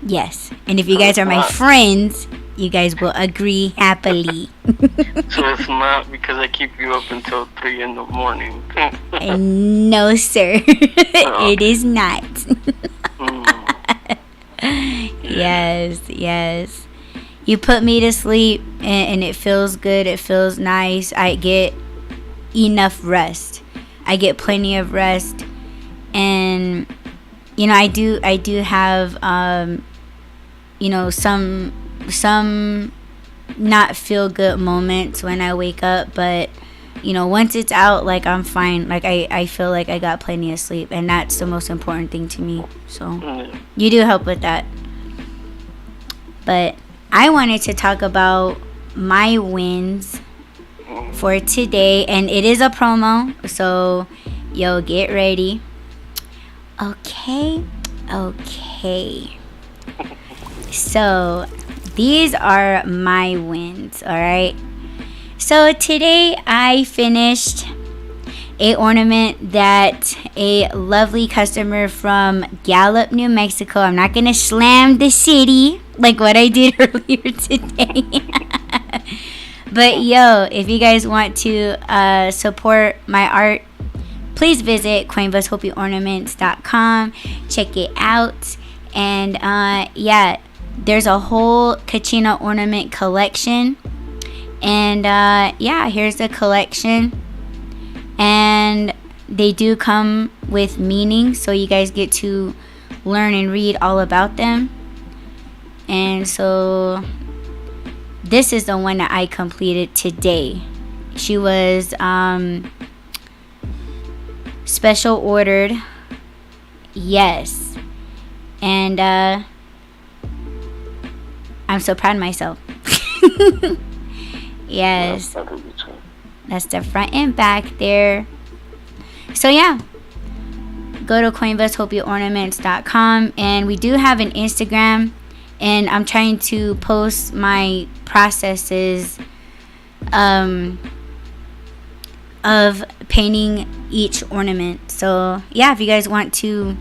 Yes, and if you guys are my friends, you guys will agree happily. So it's not because I keep you up until 3 in the morning. No, sir. It is not. Yes. You put me to sleep, and it feels good. It feels nice. I get enough rest. I get plenty of rest, and you know, I do have you know, some not feel good moments when I wake up, but once it's out, like, I'm fine. Like, I feel like I got plenty of sleep, and that's the most important thing to me. So you do help with that. But I wanted to talk about my wins for today, and it is a promo, so yo, get ready. Okay. So these are my wins, all right? So today I finished a ornament that a lovely customer from Gallup, New Mexico. I'm not gonna slam the city like what I did earlier today. But yo, if you guys want to support my art, please visit coinbushopiornaments.com. Check it out. And yeah, there's a whole Kachina ornament collection. And yeah, here's the collection. And they do come with meaning, so you guys get to learn and read all about them. And so this is the one that I completed today. She was special ordered. Yes. And I'm so proud of myself. Yes. That's the front and back there. So yeah, go to coinbushopiornaments.com, and we do have an Instagram, and I'm trying to post my processes of painting each ornament. So yeah, if you guys want to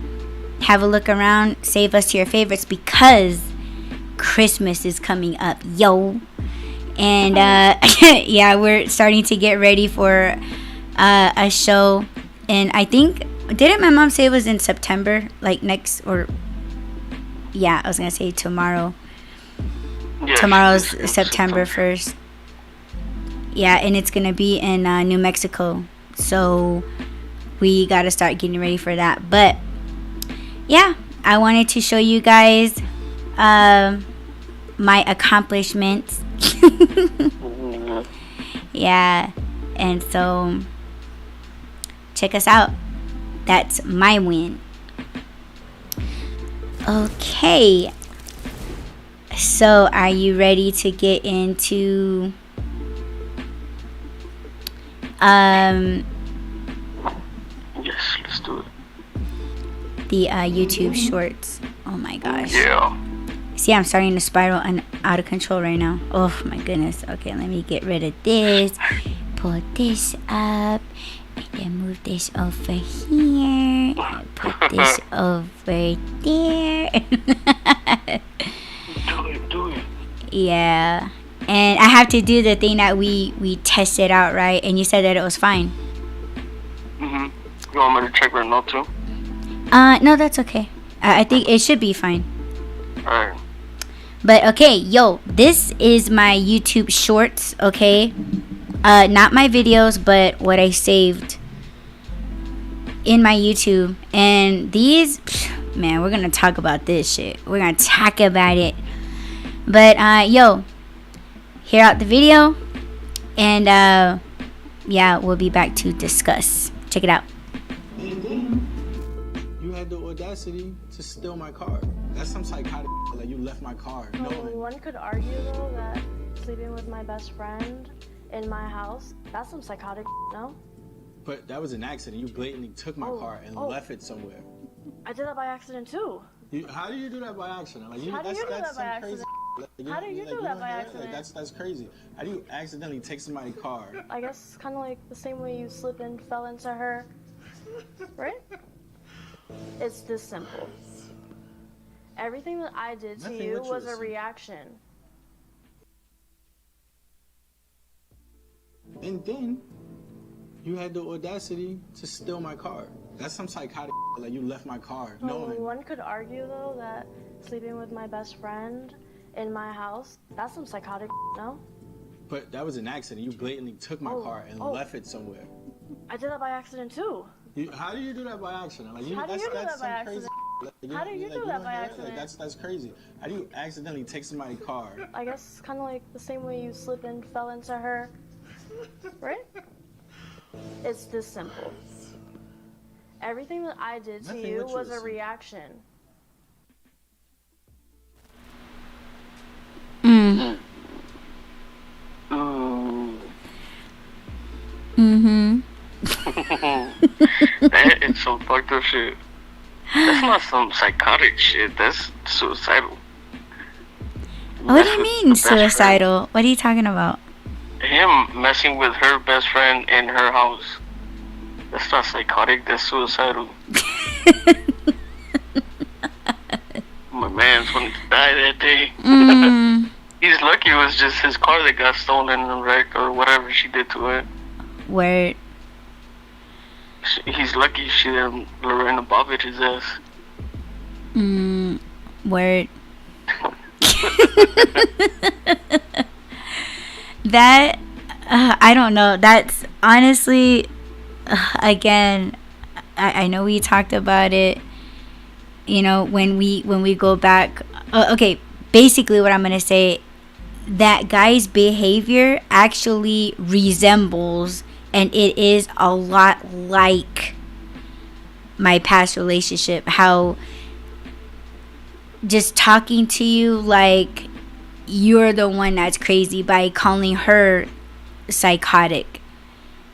have a look around, save us to your favorites, because Christmas is coming up, yo. And yeah, we're starting to get ready for a show. And I think, didn't my mom say it was in September? Like next, or yeah, I was going to say tomorrow. Yeah, tomorrow's September 1st. Yeah, and it's going to be in New Mexico. So we got to start getting ready for that. But yeah, I wanted to show you guys my accomplishments. Yeah, and so check us out. That's my win. Okay, so are you ready to get into yes, let's do it. The YouTube shorts? Oh my gosh. Yeah. See, I'm starting to spiral and out of control right now. Oh my goodness. Okay, let me get rid of this. Pull this up. And then move this over here. And put this over there. Do it. Yeah. And I have to do the thing that we tested out, right? And you said that it was fine. You want me to check right now too? No, that's okay. I think it should be fine. Alright. But okay, yo, this is my YouTube shorts, okay? Not my videos, but what I saved in my YouTube. And these, man, we're gonna talk about this shit. We're gonna talk about it. But yo, hear out the video, and yeah, we'll be back to discuss. Check it out. You had the audacity to steal my car. That's some psychotic like you left my car. One could argue though that sleeping with my best friend in my house, that's some psychotic, no? But that was an accident. You blatantly took my car and left it somewhere. I did that by accident too. How do you do that by accident? Like, How do you do that by accident? How do you do that by accident? Like, that's crazy. How do you accidentally take somebody's car? I guess kind of like the same way you slipped and fell into her, right? It's this simple. Everything that I did to you was a reaction. And then you had the audacity to steal my car. That's some psychotic like you left my car. One could argue though that sleeping with my best friend in my house, that's some psychotic, no? But that was an accident. You blatantly took my car and left it somewhere. I did that by accident too. How do you do that by accident? Like, How do you do that by accident? How do you do that by accident? That's crazy. How do you accidentally take somebody's car? I guess kind of like the same way you slipped and fell into her, right? It's this simple. Everything that I did to you was a reaction. That is some fucked up shit. That's not some psychotic shit. That's suicidal. What do you mean suicidal? What are you talking about? Him messing with her best friend in her house. That's not psychotic. That's suicidal. My man's wanted to die that day. He's lucky it was just his car that got stolen and wrecked or whatever she did to it. Word. He's lucky she didn't Lorena Bobbitt his ass. Word. That I don't know. That's honestly, again, I know we talked about it. You know, when we go back. Okay, basically what I'm gonna say, that guy's behavior actually resembles, and it is a lot like my past relationship. How just talking to you like you're the one that's crazy by calling her psychotic.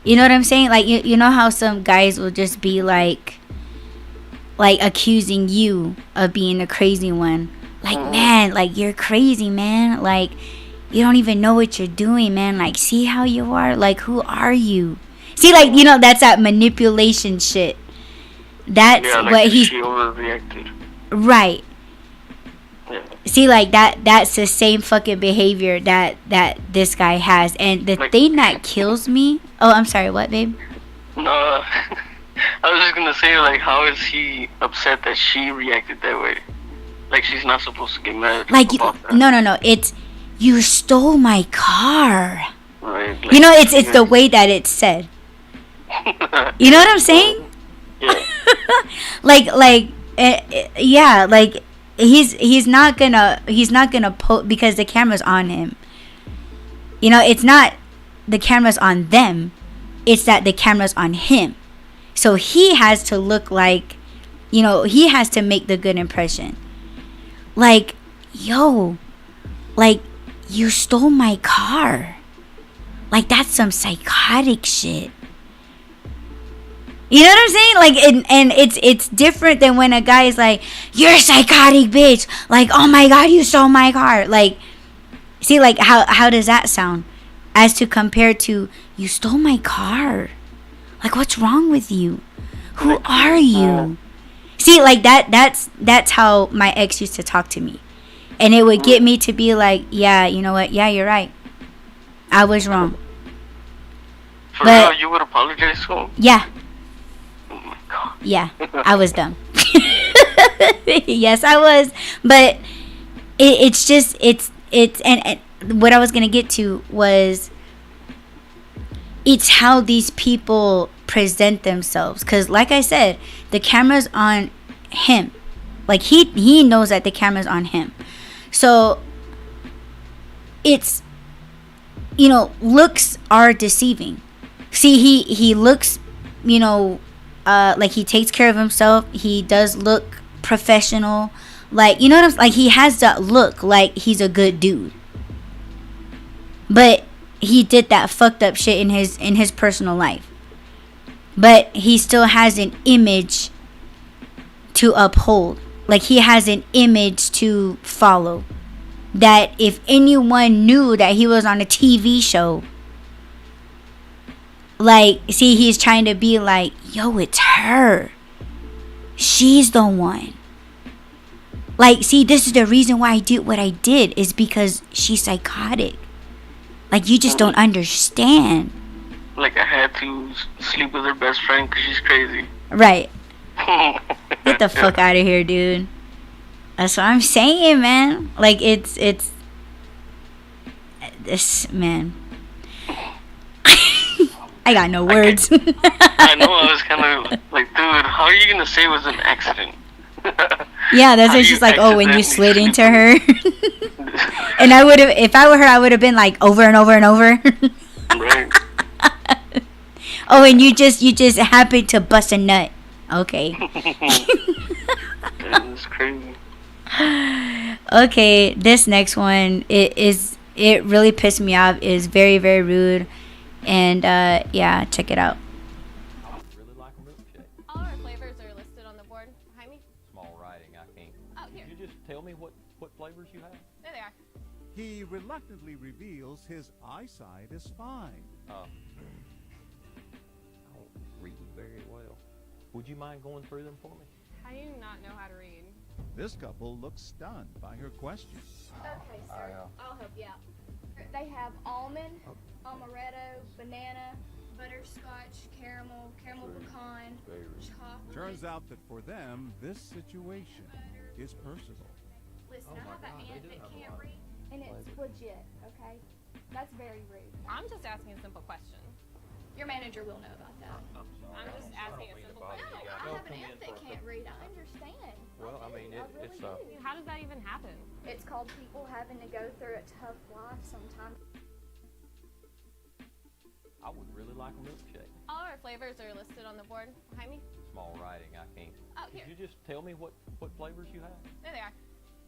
You know what I'm saying? Like, you know how some guys will just be like accusing you of being the crazy one. Like, man, like, you're crazy, man. Like, you don't even know what you're doing, man. Like, see how you are? Like, who are you? See, like, you know, that's that manipulation shit. That's like what he's... She overreacted. Right. Yeah. See, like, that's the same fucking behavior that this guy has. And the thing that kills me... Oh, I'm sorry, what, babe? No, I was just gonna say, like, how is he upset that she reacted that way? Like, she's not supposed to get mad like, about that. No. It's, you stole my car. Right, like, you know, it's the way that it's said. You know what I'm saying? Yeah. Yeah, like, he's not gonna because the camera's on him. You know, it's not the camera's on them, it's that the camera's on him. So he has to look like, you know, he has to make the good impression. Like, yo, like, you stole my car. Like, that's some psychotic shit. You know what I'm saying? Like, and it's different than when a guy is like, you're a psychotic bitch. Like, oh my God, you stole my car. Like, see, like, how does that sound? As to compare to, you stole my car. Like, what's wrong with you? Who are you? See, like, that's how my ex used to talk to me. And it would get me to be like, yeah, you know what? Yeah, you're right. I was wrong. For real, you would apologize to him? Yeah. Oh my God. Yeah, I was dumb. Yes, I was. But it's just, it's and what I was going to get to was, it's how these people present themselves. Because like I said, the camera's on him. Like, he knows that the camera's on him. So it's, you know, looks are deceiving. See, he looks, you know, like he takes care of himself. He does look professional. Like, you know what I'm, like, he has that look like he's a good dude. But he did that fucked up shit in his personal life. But he still has an image to uphold. Like, he has an image to follow. That if anyone knew that he was on a TV show, like, see, he's trying to be like, yo, it's her. She's the one. Like, see, this is the reason why I did what I did, is because she's psychotic. Like, you just don't understand. Like, I had to sleep with her best friend because she's crazy. Right. Get the fuck out of here, dude. That's what I'm saying, man. Like, it's this, man. I got no words. I know, I was kind of like, dude, how are you going to say it was an accident? Yeah, that's what she's like, oh, when you slid into her. And I would have, if I were her, I would have been like, over and over and over. Right. Oh, and you just happened to bust a nut. Okay. That's crazy. Okay, this next one it really pissed me off. Is very, very rude, and yeah, check it out. Really like a milkshake. All our flavors are listed on the board behind me. Small writing, I can't. Oh, here. Could you just tell me what flavors you have? There they are. He reluctantly reveals his eyesight is fine. I don't read very well. Would you mind going through them for me? How do you not know how to read? This couple looks stunned by her question. Okay, sir. I'll help you out. They have almond, amaretto, banana, butterscotch, caramel pecan, chocolate. Turns out that for them, this situation is personal. Listen, I have an aunt that can't read, and it's legit, okay? That's very rude. I'm just asking a simple question. Your manager will know about that. I'm just asking a simple question. No, I have an aunt that can't read. I understand. Well, I mean, really it's do. How does that even happen? It's called people having to go through a tough life sometimes. I would really like a milkshake. All our flavors are listed on the board behind me. Small writing, I can't. Oh, here. Could you just tell me what flavors you have? There they are.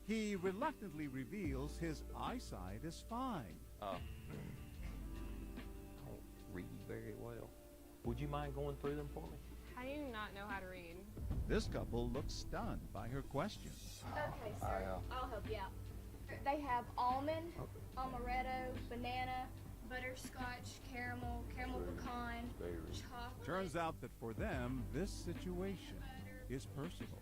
He reluctantly reveals his eyesight is fine. I don't read very well. Would you mind going through them for me? How do you not know how to read? This couple looks stunned by her question. Okay, sir. I'll help you out. They have almond, amaretto, banana, butterscotch, caramel pecan, chocolate. Turns out that for them, this situation is personal.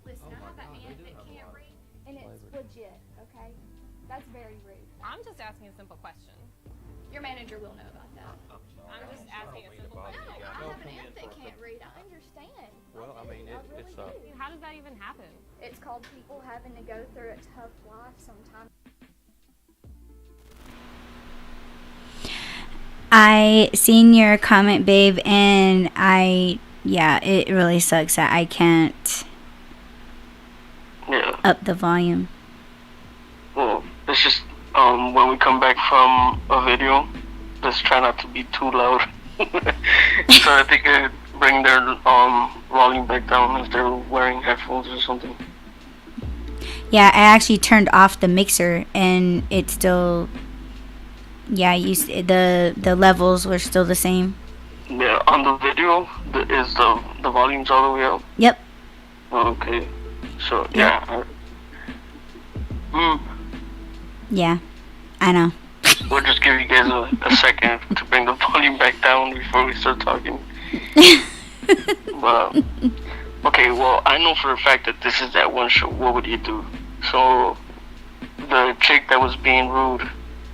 Listen, I have an aunt that can't read, and it's legit, okay? That's very rude. I'm just asking a simple question. Your manager will know about that. I'm just asking a simple question. No, I have an aunt that can't read. I understand. Well, I mean, really it's do. How does that even happen? It's called people having to go through a tough life sometimes. I seen your comment, babe, and it really sucks that I can't up the volume. Well, it's just when we come back from a video, let's try not to be too loud. So I think I bring their volume back down if they're wearing headphones or something. Yeah, I actually turned off the mixer, and it still. Yeah, the levels were still the same. Yeah, on the video, is the volume's all the way up? Yep. Okay. So, yeah. Yeah, I know. We'll just give you guys a second to bring the volume back down before we start talking. But, okay, well, I know for a fact that this is that one show, What Would You Do? So, the chick that was being rude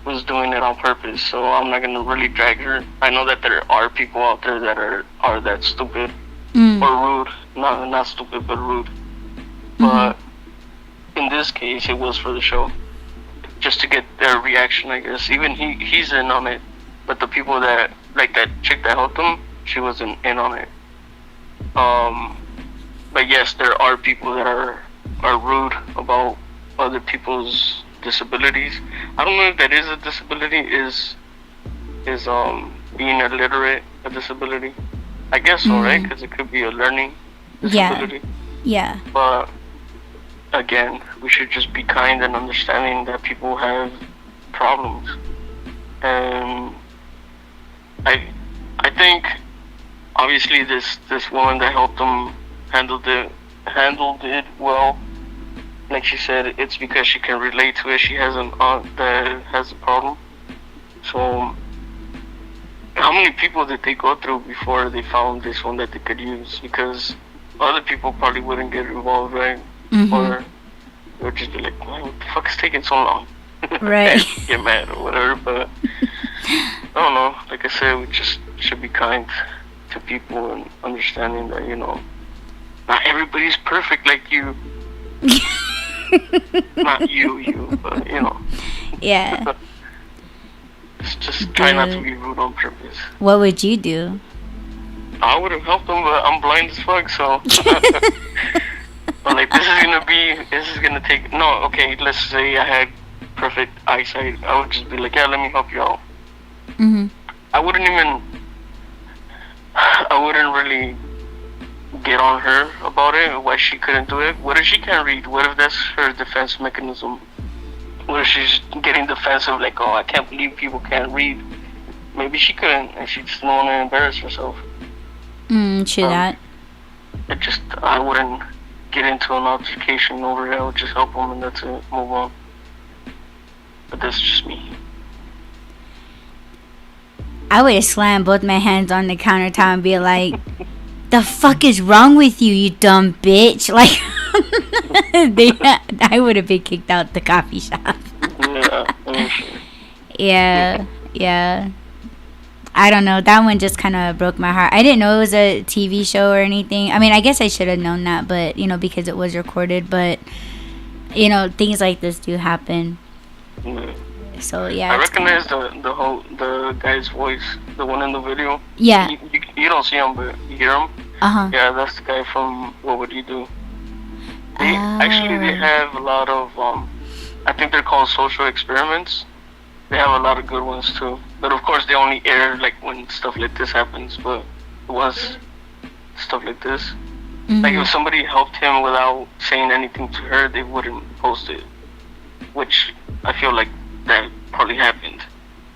was doing it on purpose, so I'm not gonna really drag her. I know that there are people out there that are that stupid or rude. Not stupid, but rude. But in this case, it was for the show, just to get their reaction, I guess. Even he's in on it, but the people that, like that chick that helped him, she wasn't in on it. But yes, there are people that are rude about other people's disabilities. I don't know if that is a disability. Is being illiterate a disability? I guess so, right? Because it could be a learning disability. Yeah. But again, we should just be kind and understanding that people have problems. And I think obviously this woman that helped them handled it well. Like she said, it's because she can relate to it. She has an aunt that has a problem. So, how many people did they go through before they found this one that they could use? Because other people probably wouldn't get involved, right? Or they would just be like, "Man, what the fuck is taking so long?" Right. Get mad or whatever. But I don't know. Like I said, we just should be kind to people and understanding that, not everybody's perfect like you. Not you, but Yeah. just try not to be rude on purpose. What would you do? I would have helped them, but I'm blind as fuck, so. But like, this is gonna take. No, okay. Let's say I had perfect eyesight. I would just be like, yeah, let me help you out. I wouldn't even. I wouldn't really get on her about it, why she couldn't do it. What if she can't read? What if that's her defense mechanism? What if she's getting defensive, like, oh, I can't believe people can't read? Maybe she couldn't, and she just don't want to embarrass herself. True that. I wouldn't get into an altercation over it. I would just help them, and that's it. Move on. But that's just me. I would have slammed both my hands on the countertop and be like, the fuck is wrong with you, you dumb bitch? Like, I would have been kicked out the coffee shop. Yeah. I don't know. That one just kind of broke my heart. I didn't know it was a TV show or anything. I mean, I guess I should have known that, but, you know, because it was recorded. But, you know, things like this do happen. So, yeah. I recognize the guy's voice, the one in the video. Yeah. You don't see him, but you hear him. Yeah, that's the guy from What Would You Do? Actually, they have a lot of, I think they're called social experiments. They have a lot of good ones too. But of course, they only air like when stuff like this happens. But it was stuff like this. Like if somebody helped him without saying anything to her, they wouldn't post it. Which I feel like that probably happened.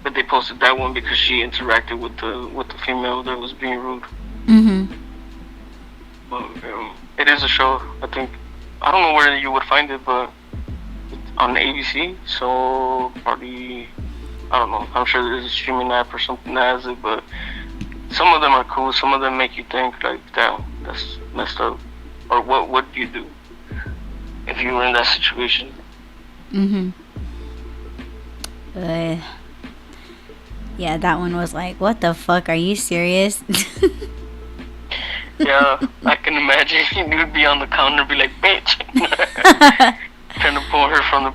But they posted that one because she interacted with the female that was being rude. But it is a show. I think I don't know where you would find it, but on ABC. So probably I don't know. I'm sure there's a streaming app or something that has it. But some of them are cool. Some of them make you think like, damn, that's messed up. Or what would you do if you were in that situation? Yeah, that one was like, what the fuck? Are you serious? Yeah, I can imagine you'd be on the counter and be like, bitch. Trying to pull her from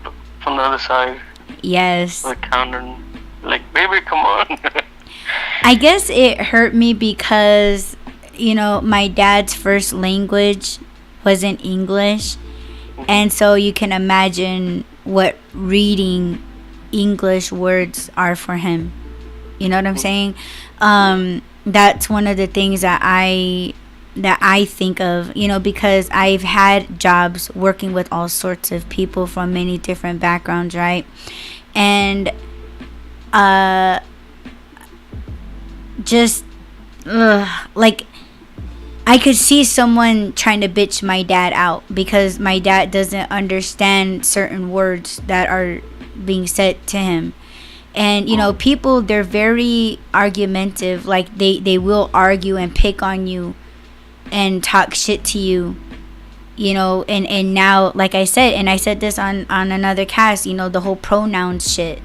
the other side. Yes. The counter and like, baby, come on. I guess it hurt me because, you know, my dad's first language wasn't English. And so you can imagine what reading English words are for him. You know what I'm saying? That's one of the things that I think of, you know, because I've had jobs working with all sorts of people from many different backgrounds, right? And like I could see someone trying to bitch my dad out because my dad doesn't understand certain words that are being said to him. And, you know, people, they're very argumentative. Like, they will argue and pick on you and talk shit to you, you know. And now, like I said, and I said this on another cast, you know, the whole pronouns shit,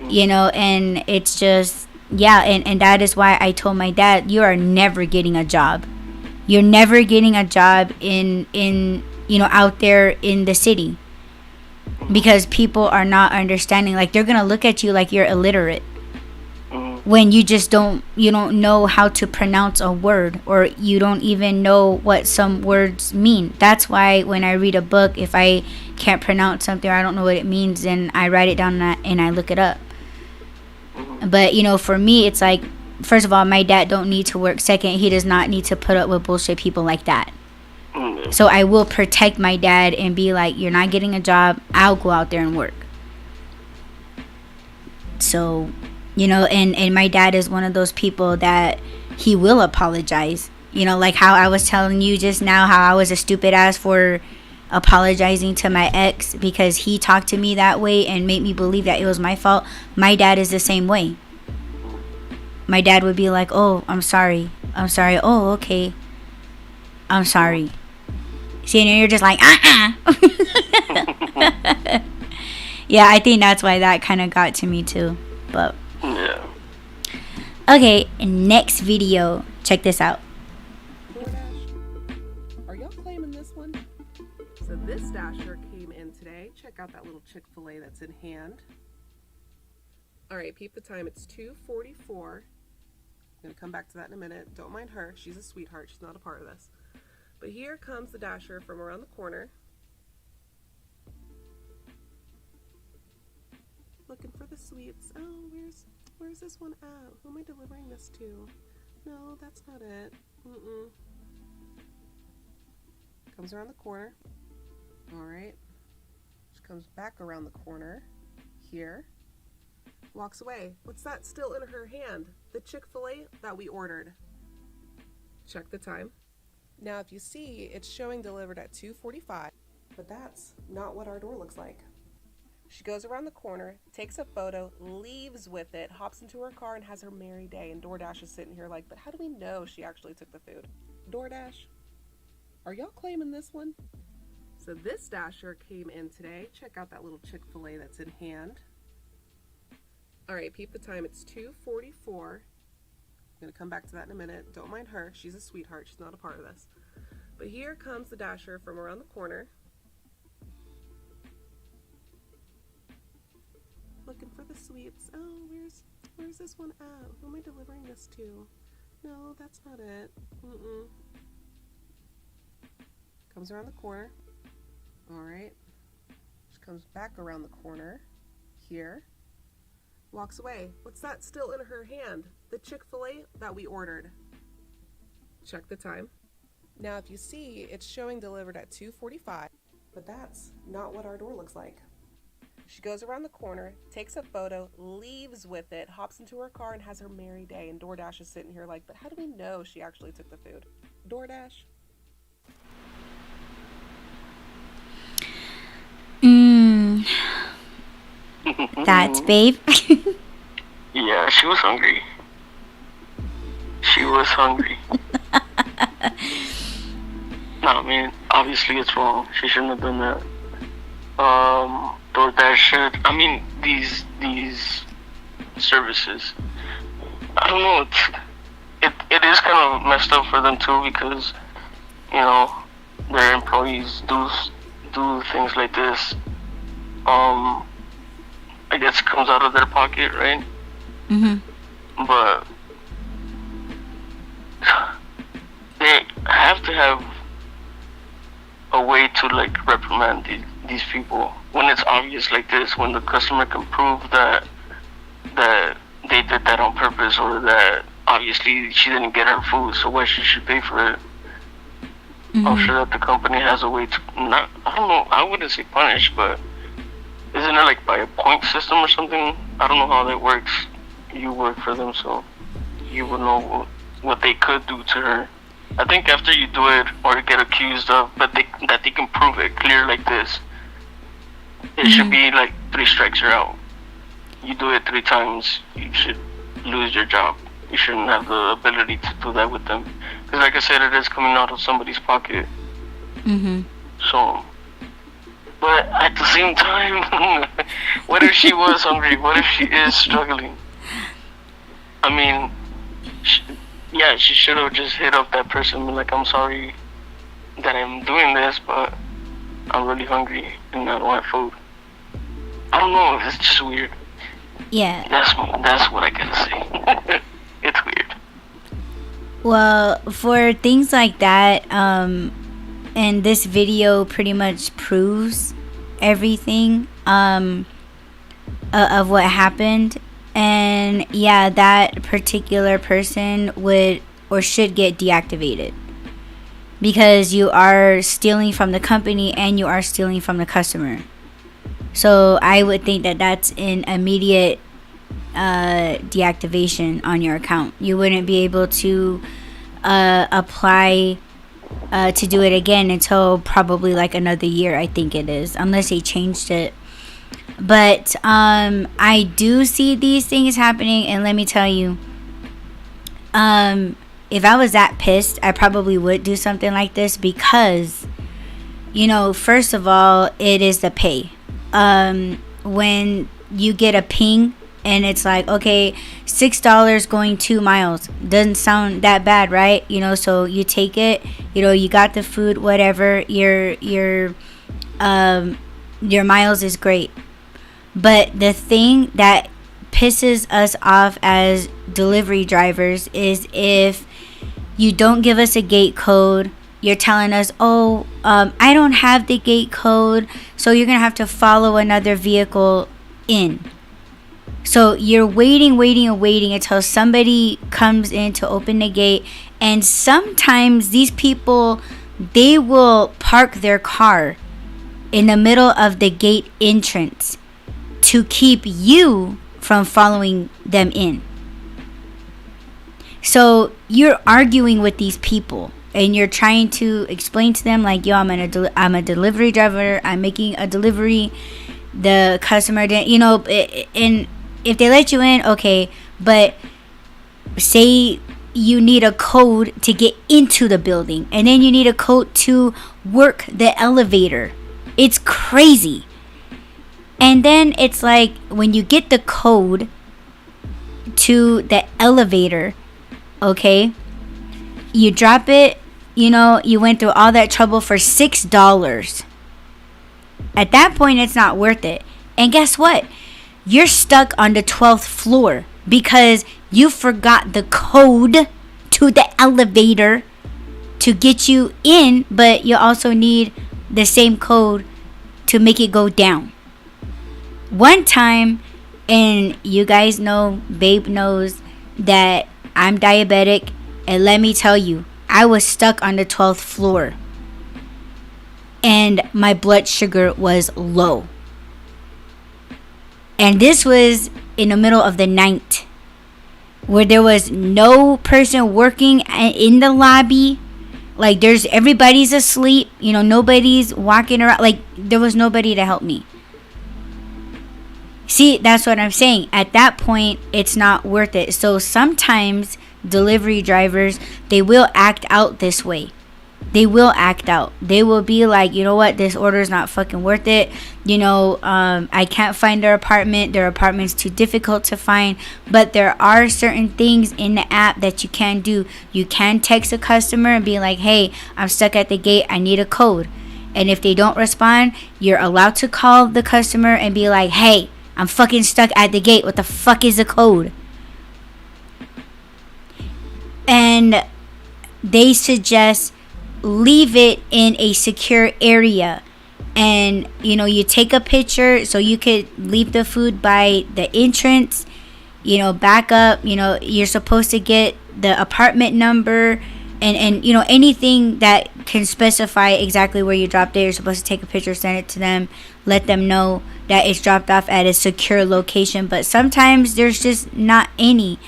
you know. And it's just, yeah, and that is why I told my dad, you are never getting a job. You're never getting a job in you know, out there in the city. Because people are not understanding. Like, they're gonna look at you like you're illiterate when you just don't know how to pronounce a word, or you don't even know what some words mean. That's why when I read a book, if I can't pronounce something or I don't know what it means, then I write it down and I look it up. But, you know, for me, it's like, first of all, my dad don't need to work. Second, he does not need to put up with bullshit people like that. So I will protect my dad and be like, you're not getting a job, I'll go out there and work. So, you know, and my dad is one of those people that he will apologize. You know, like how I was telling you just now, how I was a stupid ass for apologizing to my ex because he talked to me that way and made me believe that it was my fault. My dad is the same way. My dad would be like, oh, I'm sorry. Oh, okay. I'm sorry. See, and you're just like, Yeah, I think that's why that kind of got to me too. But yeah. Okay, next video. Check this out. Are y'all claiming this one? So this dasher came in today. Check out that little Chick-fil-A that's in hand. All right, peep the time. It's 2:44. I'm gonna come back to that in a minute. Don't mind her. She's a sweetheart. She's not a part of this. But here comes the dasher from around the corner. Looking for the sweets. Oh, where's this one at? Who am I delivering this to? No, that's not it. Comes around the corner. All right. She comes back around the corner here. Walks away. What's that still in her hand? The Chick-fil-A that we ordered. Check the time. Now, if you see, it's showing delivered at 2:45, but that's not what our door looks like. She goes around the corner, takes a photo, leaves with it, hops into her car, and has her merry day. And DoorDash is sitting here like, but how do we know she actually took the food? DoorDash, are y'all claiming this one? So this dasher came in today. Check out that little Chick-fil-A that's in hand. All right, peep the time. It's 2:44. I'm going to come back to that in a minute. Don't mind her. She's a sweetheart. She's not a part of this. But here comes the dasher from around the corner. Looking for the sweets. Oh, where's this one at? Who am I delivering this to? No, that's not it. Comes around the corner. All right. She comes back around the corner here. Walks away. What's that still in her hand? The Chick-fil-A that we ordered. Check the time. Now, if you see, it's showing delivered at 2:45, but that's not what our door looks like. She goes around the corner, takes a photo, leaves with it, hops into her car, and has her merry day. And DoorDash is sitting here like, but how do we know she actually took the food? DoorDash? That's babe. Yeah, she was hungry. She was hungry. No, I mean, obviously it's wrong. She shouldn't have done that. DoorDash should. I mean, these services. I don't know. It is kind of messed up for them too, because their employees do things like this. I guess it comes out of their pocket, right? But they have to have a way to reprimand these people when it's obvious like this, when the customer can prove that they did that on purpose, or that obviously she didn't get her food, so why she should pay for it. I'm sure that the company has a way to I don't know, I wouldn't say punish, but isn't it by a point system or something? I don't know how that works. You work for them, so you would know what they could do to her. I think after you do it or get accused of, but that they can prove it clear like this, it should be 3 strikes you're out. You do it 3 times, you should lose your job. You shouldn't have the ability to do that with them, because like I said, it is coming out of somebody's pocket. So, but at the same time, what if she was hungry? What if she is struggling? I mean, she should have just hit up that person and been like, I'm sorry that I'm doing this, but I'm really hungry and I don't have food. I don't know, it's just weird. Yeah. That's what I gotta say. It's weird. Well, for things like that, and this video pretty much proves everything of what happened. And yeah, that particular person would or should get deactivated, because you are stealing from the company and you are stealing from the customer. So I would think that that's an immediate deactivation on your account. You wouldn't be able to apply to do it again until probably another year, I think it is, unless they changed it. But I do see these things happening, and let me tell you, if I was that pissed, I probably would do something like this, because first of all, it is the pay. When you get a ping and it's okay, $6 going 2 miles, doesn't sound that bad, right? So you take it, you got the food, whatever, your miles is great. But the thing that pisses us off as delivery drivers is if you don't give us a gate code. You're telling us, I don't have the gate code, so you're going to have to follow another vehicle in. So you're waiting until somebody comes in to open the gate. And sometimes these people, they will park their car in the middle of the gate entrance to keep you from following them in. So you're arguing with these people and you're trying to explain to them like, yo, I'm a delivery driver, I'm making a delivery, the customer didn't, you know, and if they let you in, okay, but say you need a code to get into the building and then you need a code to work the elevator. It's crazy. And then it's like when you get the code to the elevator, okay, you drop it, you know, you went through all that trouble for $6. At that point, it's not worth it. And guess what? You're stuck on the 12th floor because you forgot the code to the elevator to get you in, but you also need the same code to make it go down. One time, and you guys know, Babe knows that I'm diabetic, and let me tell you, I was stuck on the 12th floor and my blood sugar was low. And this was in the middle of the night where there was no person working in the lobby. Like everybody's asleep, you know, nobody's walking around. Like there was nobody to help me. See, that's what I'm saying. At that point, it's not worth it. So sometimes delivery drivers, they will act out this way. They will act out. They will be like, you know what, this order is not fucking worth it. You know, I can't find their apartment. Their apartment's too difficult to find. But there are certain things in the app that you can do. You can text a customer and be like, hey, I'm stuck at the gate. I need a code. And if they don't respond, you're allowed to call the customer and be like, hey, I'm fucking stuck at the gate. What the fuck is the code? And they suggest leave it in a secure area. And, you know, you take a picture so you could leave the food by the entrance, you know, back up. You know, you're supposed to get the apartment number and you know, anything that can specify exactly where you dropped it. You're supposed to take a picture, send it to them, let them know that it's dropped off at a secure location. But sometimes there's just not any.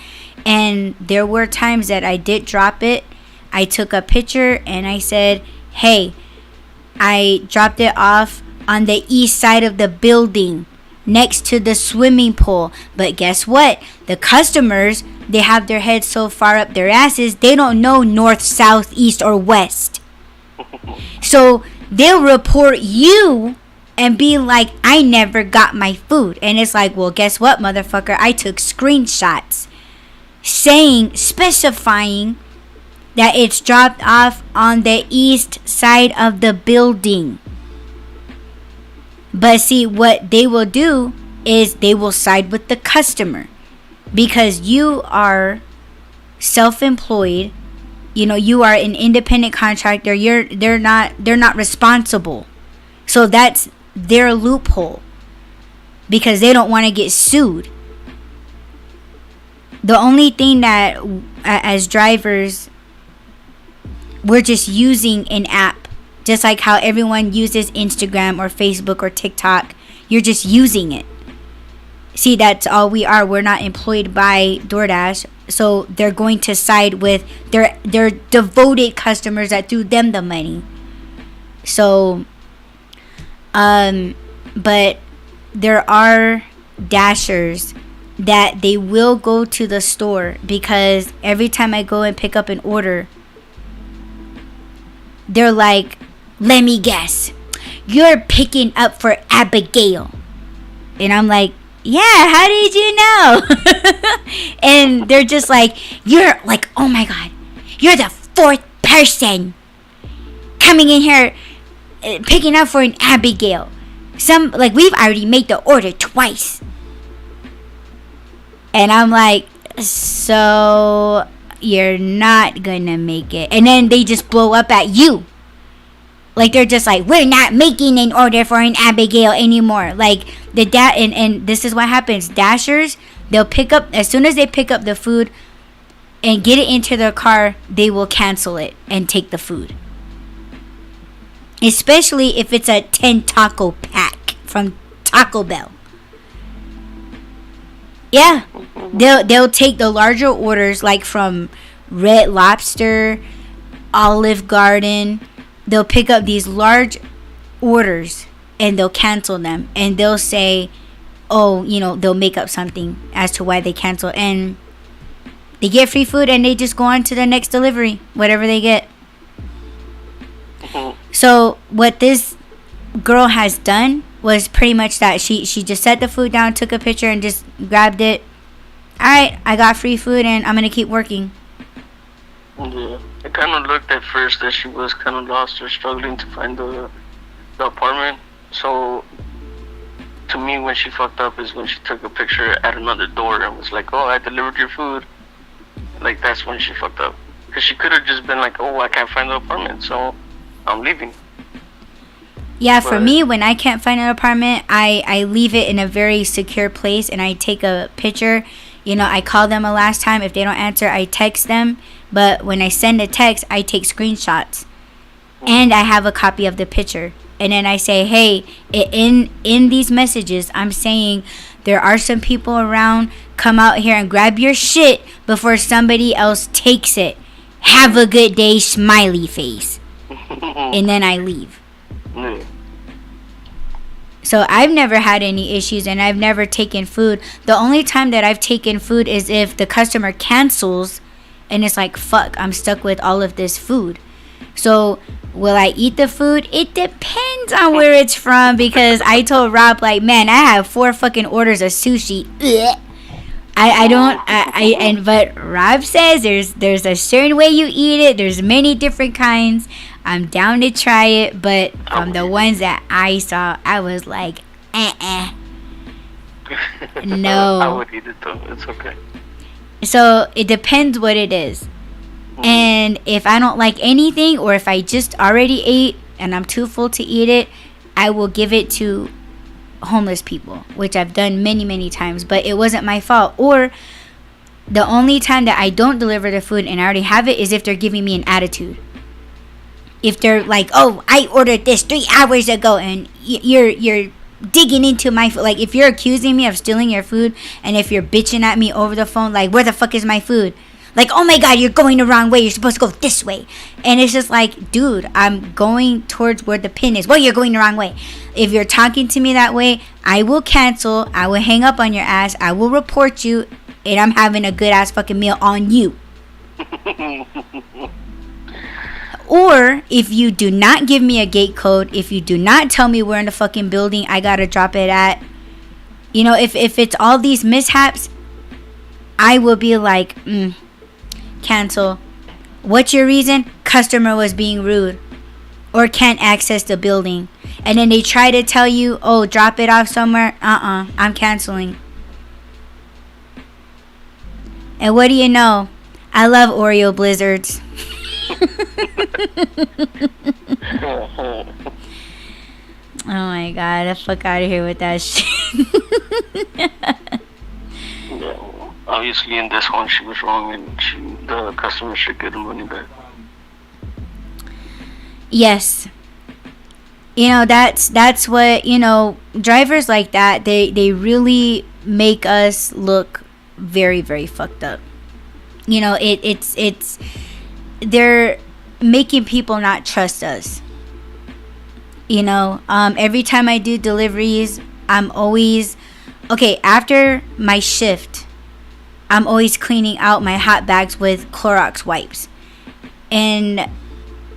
And there were times that I did drop it. I took a picture and I said, hey, I dropped it off on the east side of the building next to the swimming pool. But guess what? The customers, they have their heads so far up their asses, they don't know north, south, east, or west. So they'll report you and be like, I never got my food. And it's like, well, guess what, motherfucker? I took screenshots specifying that it's dropped off on the east side of the building. But see, what they will do is they will side with the customer because you are self-employed. You know, you are an independent contractor. They're not responsible. So that's their loophole because they don't want to get sued. The only thing that as drivers, we're just using an app. Just like how everyone uses Instagram or Facebook or TikTok. You're just using it. See, that's all we are. We're not employed by DoorDash. So they're going to side with their devoted customers that threw them the money. So, but there are dashers that they will go to the store because every time I go and pick up an order, they're like, let me guess, you're picking up for Abigail. And I'm like, yeah, how did you know? And they're just like, you're like, oh my God, you're the fourth person coming in here picking up for an Abigail. We've already made the order twice. And I'm like, so you're not gonna make it. And then they just blow up at you. Like, they're just like, we're not making an order for an Abigail anymore. Like, the and this is what happens. Dashers, they'll pick up, as soon as they pick up the food and get it into their car, they will cancel it and take the food. Especially if it's a 10 taco pack from Taco Bell. Yeah. They'll take the larger orders, like from Red Lobster, Olive Garden. They'll pick up these large orders and they'll cancel them, and they'll say, oh, you know, they'll make up something as to why they cancel, and they get free food and they just go on to the next delivery, whatever they get. So what this girl has done was pretty much that. She just set the food down, took a picture, and just grabbed it. Alright, I got free food and I'm gonna keep working. Yeah. It kind of looked at first that she was kind of lost or struggling to find the apartment. So, to me, when she fucked up is when she took a picture at another door and was like, oh, I delivered your food. Like, that's when she fucked up. Because she could have just been like, oh, I can't find the apartment, so I'm leaving. Yeah, for me, when I can't find an apartment, I leave it in a very secure place and I take a picture. You know, I call them a last time. If they don't answer, I text them. But when I send a text, I take screenshots. And I have a copy of the picture. And then I say, hey, in these messages, I'm saying there are some people around. Come out here and grab your shit before somebody else takes it. Have a good day, smiley face. And then I leave. So I've never had any issues, and I've never taken food. The only time that I've taken food is if the customer cancels and it's like, fuck, I'm stuck with all of this food. So will I eat the food? It depends on where it's from, because I told Rob, like, man, I have 4 fucking orders of sushi. Ugh. But Rob says there's a certain way you eat it. There's many different kinds. I'm down to try it, but from the ones that I saw, I was like, no. I would eat it though. It's okay. So it depends what it is. And if I don't like anything, or if I just already ate and I'm too full to eat it, I will give it to homeless people, which I've done many, many times, but it wasn't my fault. Or the only time that I don't deliver the food and I already have it is if they're giving me an attitude. If they're like, oh, I ordered this 3 hours ago and you're digging into my food. Like, if you're accusing me of stealing your food, and if you're bitching at me over the phone, like, where the fuck is my food? Like, oh my god, you're going the wrong way. You're supposed to go this way. And it's just like, dude, I'm going towards where the pin is. Well, you're going the wrong way. If you're talking to me that way, I will cancel. I will hang up on your ass. I will report you. And I'm having a good ass fucking meal on you. Or if you do not give me a gate code, if you do not tell me where in the fucking building I gotta drop it at, you know, if it's all these mishaps, I will be like, cancel. What's your reason? Customer was being rude or can't access the building. And then they try to tell you, oh, drop it off somewhere. I'm canceling. And what do you know? I love Oreo blizzards. Oh my god, the fuck out of here with that shit. Obviously, in this one, she was wrong, and the customer should get the money back. Yes. You know, that's what, you know, drivers like that, they really make us look very, very fucked up. You know, it's they're making people not trust us. You know, every time I do deliveries, I'm always, okay, after my shift, I'm always cleaning out my hot bags with Clorox wipes. And,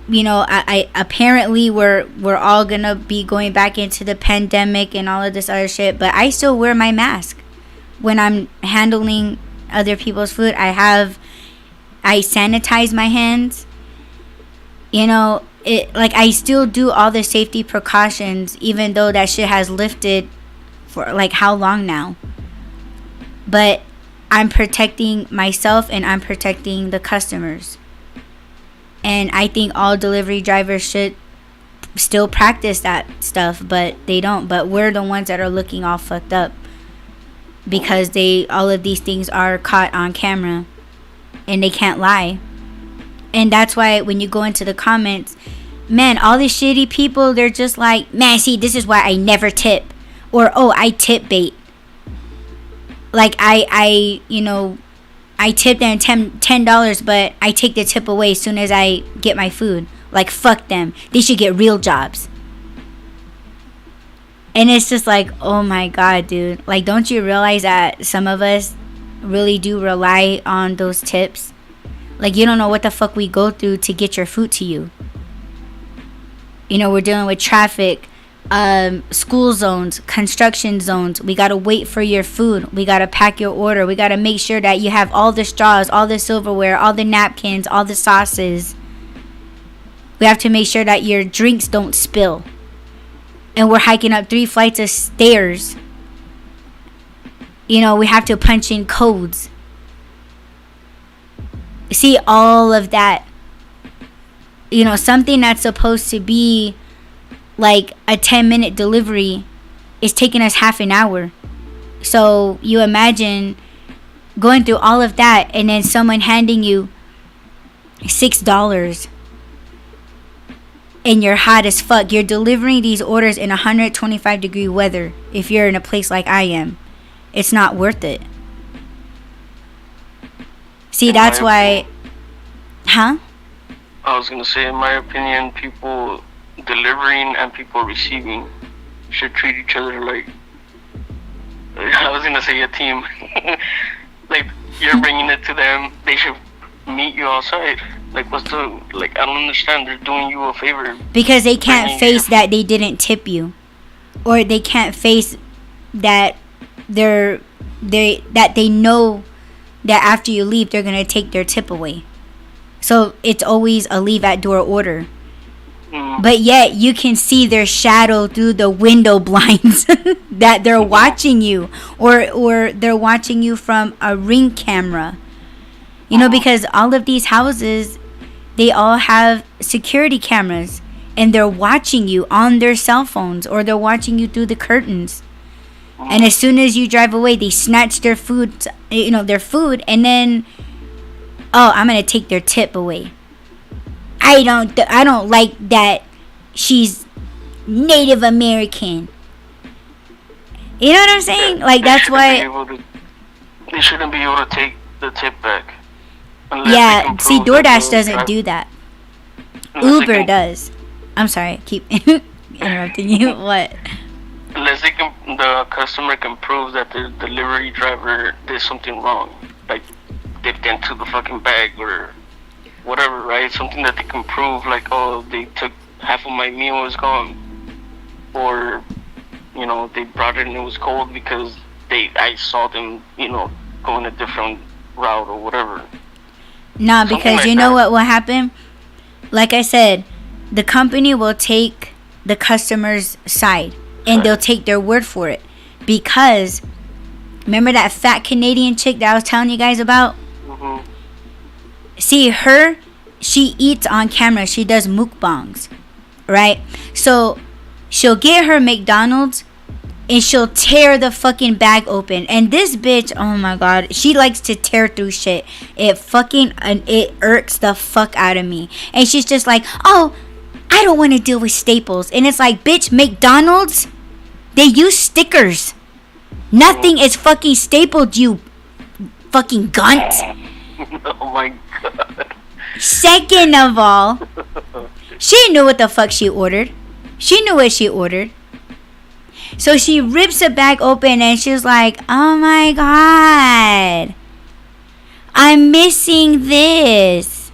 you know, I apparently we're all gonna be going back into the pandemic and all of this other shit, but I still wear my mask when I'm handling other people's food. I sanitize my hands. You know, like, I still do all the safety precautions, even though that shit has lifted for like how long now. But I'm protecting myself and I'm protecting the customers. And I think all delivery drivers should still practice that stuff, but they don't. But we're the ones that are looking all fucked up because all of these things are caught on camera and they can't lie. And that's why when you go into the comments, man, all these shitty people, they're just like, man, see, this is why I never tip, or oh, I tip bait. Like I tipped them $10, but I take the tip away as soon as I get my food. Like, fuck them. They should get real jobs. And it's just like, oh my God, dude. Like, don't you realize that some of us really do rely on those tips? Like, you don't know what the fuck we go through to get your food to you. You know, we're dealing with traffic, school zones, construction zones. We gotta wait for your food. We gotta pack your order. We gotta make sure that you have all the straws, all the silverware, all the napkins, all the sauces. We have to make sure that your drinks don't spill. And we're hiking up 3 flights of stairs. You know, we have to punch in codes. See, all of that. You know, something that's supposed to be like a 10-minute delivery is taking us half an hour. So you imagine going through all of that and then someone handing you $6 and you're hot as fuck. You're delivering these orders in 125-degree weather. If you're in a place like I am, it's not worth it. See, that's why... Huh? I was going to say, in my opinion, people delivering and people receiving should treat each other like... I was going to say a team. Like, you're bringing it to them. They should meet you outside. Like, what's the... Like, I don't understand. They're doing you a favor. Because they can't face that they didn't tip you. Or they can't face that they know that after you leave, they're going to take their tip away. So it's always a leave at door order. But yet you can see their shadow through the window blinds that they're watching you, or they're watching you from a Ring camera. You know, because all of these houses, they all have security cameras and they're watching you on their cell phones, or they're watching you through the curtains. And as soon as you drive away, they snatch their food, and then, oh, I'm going to take their tip away. I don't like that she's Native American. You know what I'm saying? Like, that's why... They shouldn't be able to take the tip back. Yeah, see, DoorDash doesn't do that. Uber does. I'm sorry, I keep interrupting you. What? Unless the customer can prove that the delivery driver did something wrong. Like, dipped into the fucking bag or whatever, right? Something that they can prove, like, oh, they took half of my meal, was gone. Or, you know, they brought it and it was cold because I saw them, you know, going a different route or whatever. Nah, because like you know what will happen? Like I said, the company will take the customer's side and they'll take their word for it. Because, remember that fat Canadian chick that I was telling you guys about? Mm-hmm. See, she eats on camera. She does mukbangs, right? So, she'll get her McDonald's and she'll tear the fucking bag open. And this bitch, oh my God, she likes to tear through shit. It irks the fuck out of me. And she's just like, oh, I don't want to deal with staples. And it's like, bitch, McDonald's, they use stickers. Nothing is fucking stapled, you fucking gunt. Oh my God. Second of all, she knew what the fuck she ordered. She knew what she ordered. So she rips the bag open and she's like, oh my God, I'm missing this.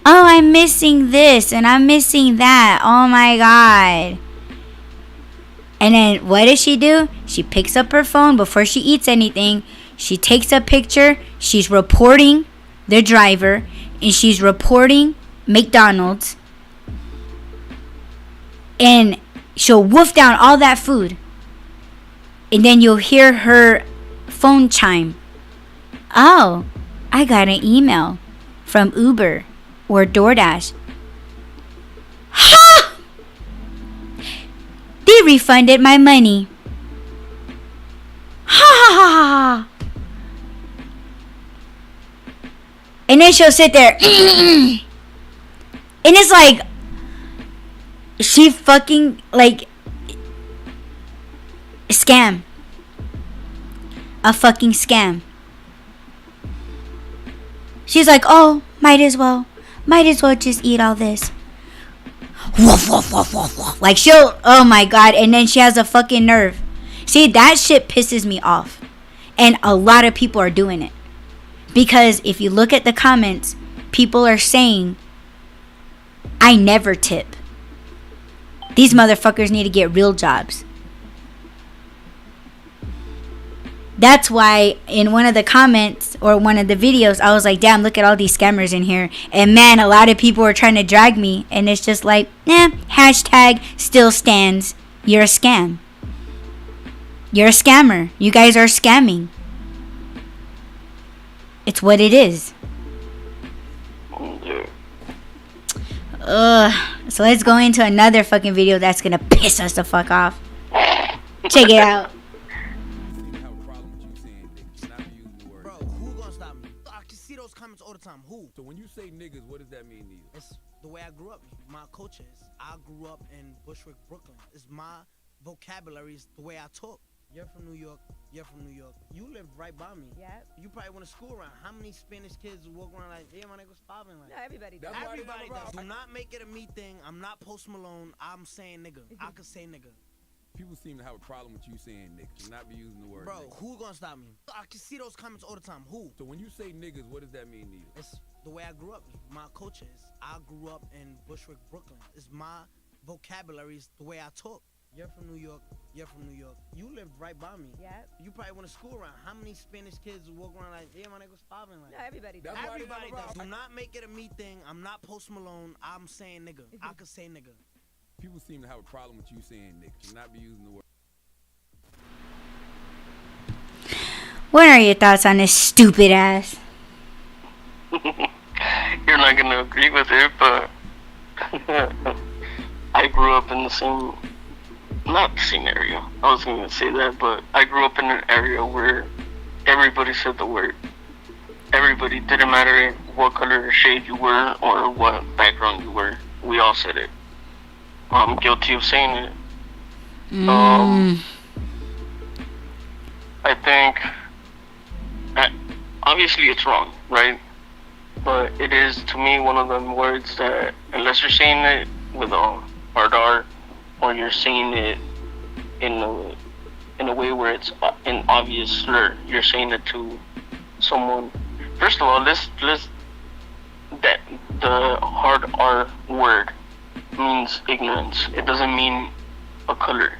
Oh, I'm missing this and I'm missing that. Oh my God. And then what does she do? She picks up her phone before she eats anything. She takes a picture. She's reporting the driver and she's reporting McDonald's. And she'll wolf down all that food. And then you'll hear her phone chime. Oh, I got an email from Uber or DoorDash. Ha! refunded my money. Ha ha ha ha. And then she'll sit there. And it's like, she fucking, like, scam. A fucking scam. She's like, oh, might as well just eat all this. Woof, woof, woof, woof, woof. Like, she'll, oh my god. And then she has a fucking nerve. See, that shit pisses me off. And a lot of people are doing it. Because if you look at the comments, people are saying, I never tip. These motherfuckers need to get real jobs. That's why in one of the comments or one of the videos, I was like, damn, look at all these scammers in here. And man, a lot of people are trying to drag me. And it's just like, hashtag still stands. You're a scam. You're a scammer. You guys are scamming. It's what it is. So let's go into another fucking video that's gonna piss us the fuck off. Check it out. Bro, who gonna stop me? I can see those comments all the time. Who? So when you say niggas, what does that mean to you? It's the way I grew up. My culture is. I grew up in Bushwick, Brooklyn. It's my vocabulary. It's the way I talk. You're from New York. You're from New York. You lived right by me. Yeah. You probably went to school around. How many Spanish kids walk around like, yeah, my nigga's popping? Like, No, everybody does. everybody does. Do not make it a me thing. I'm not Post Malone. I'm saying nigga. I could say nigga. People seem to have a problem with you saying niggas, not be using the word Bro, nigga. who gonna stop me? I can see those comments all the time. Who? So when you say niggas, what does that mean to you? It's the way I grew up. My culture is. I grew up in Bushwick, Brooklyn. It's my vocabulary. It's the way I talk. You're from New York. You're from New York. You lived right by me. Yeah. You probably went to school around. How many Spanish kids walk around like, yeah, my nigga's popping? Like, No, everybody does. everybody does. Do not make it a me thing. I'm not Post Malone. I'm saying nigga. I could say nigga. People seem to have a problem with you saying niggas, not be using the word. What are your thoughts on this stupid ass? You're not gonna agree with it, but I grew up in the same, not the same area. I was gonna say that, but I grew up in an area where everybody said the word. Everybody, didn't matter what color or shade you were or what background you were. We all said it. I'm guilty of saying it. I think, obviously it's wrong, right? But it is, to me, one of them words that, unless you're saying it with a hard R, or you're saying it in a way where it's an obvious slur, you're saying it to someone. First of all, let's that the hard R word means ignorance. It doesn't mean a color.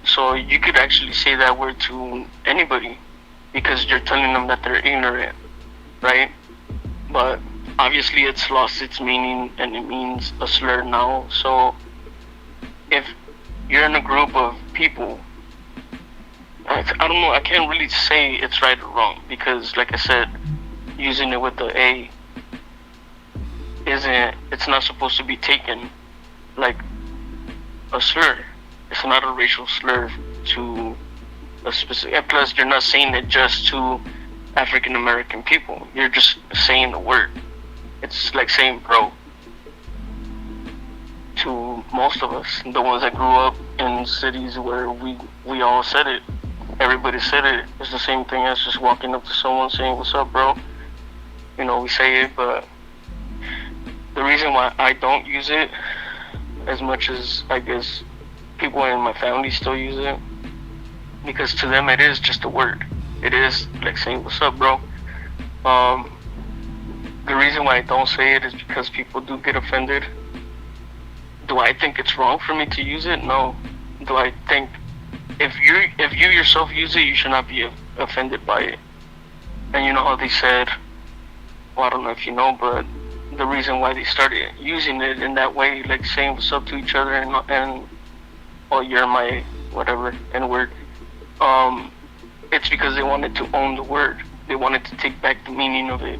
So you could actually say that word to anybody because you're telling them that they're ignorant, right? But obviously it's lost its meaning and it means a slur now. So if you're in a group of people, I don't know, I can't really say it's right or wrong because, like I said, using it with the A it's not supposed to be taken like a slur. It's not a racial slur to a specific, and plus you're not saying it just to African American people. You're just saying the word. It's like saying bro to most of us, the ones that grew up in cities where we all said it. Everybody said it. It's the same thing as just walking up to someone saying, what's up, bro? You know, we say it, but the reason why I don't use it as much as I guess people in my family still use it, because to them it is just a word. It is like saying, what's up, bro? The reason why I don't say it is because people do get offended. Do I think it's wrong for me to use it? No. Do I think if you yourself use it, you should not be offended by it? And you know how they said, well, I don't know if you know, but the reason why they started using it in that way, like saying what's up to each other and oh, you're my whatever N-word, it's because they wanted to own the word. They wanted to take back the meaning of it.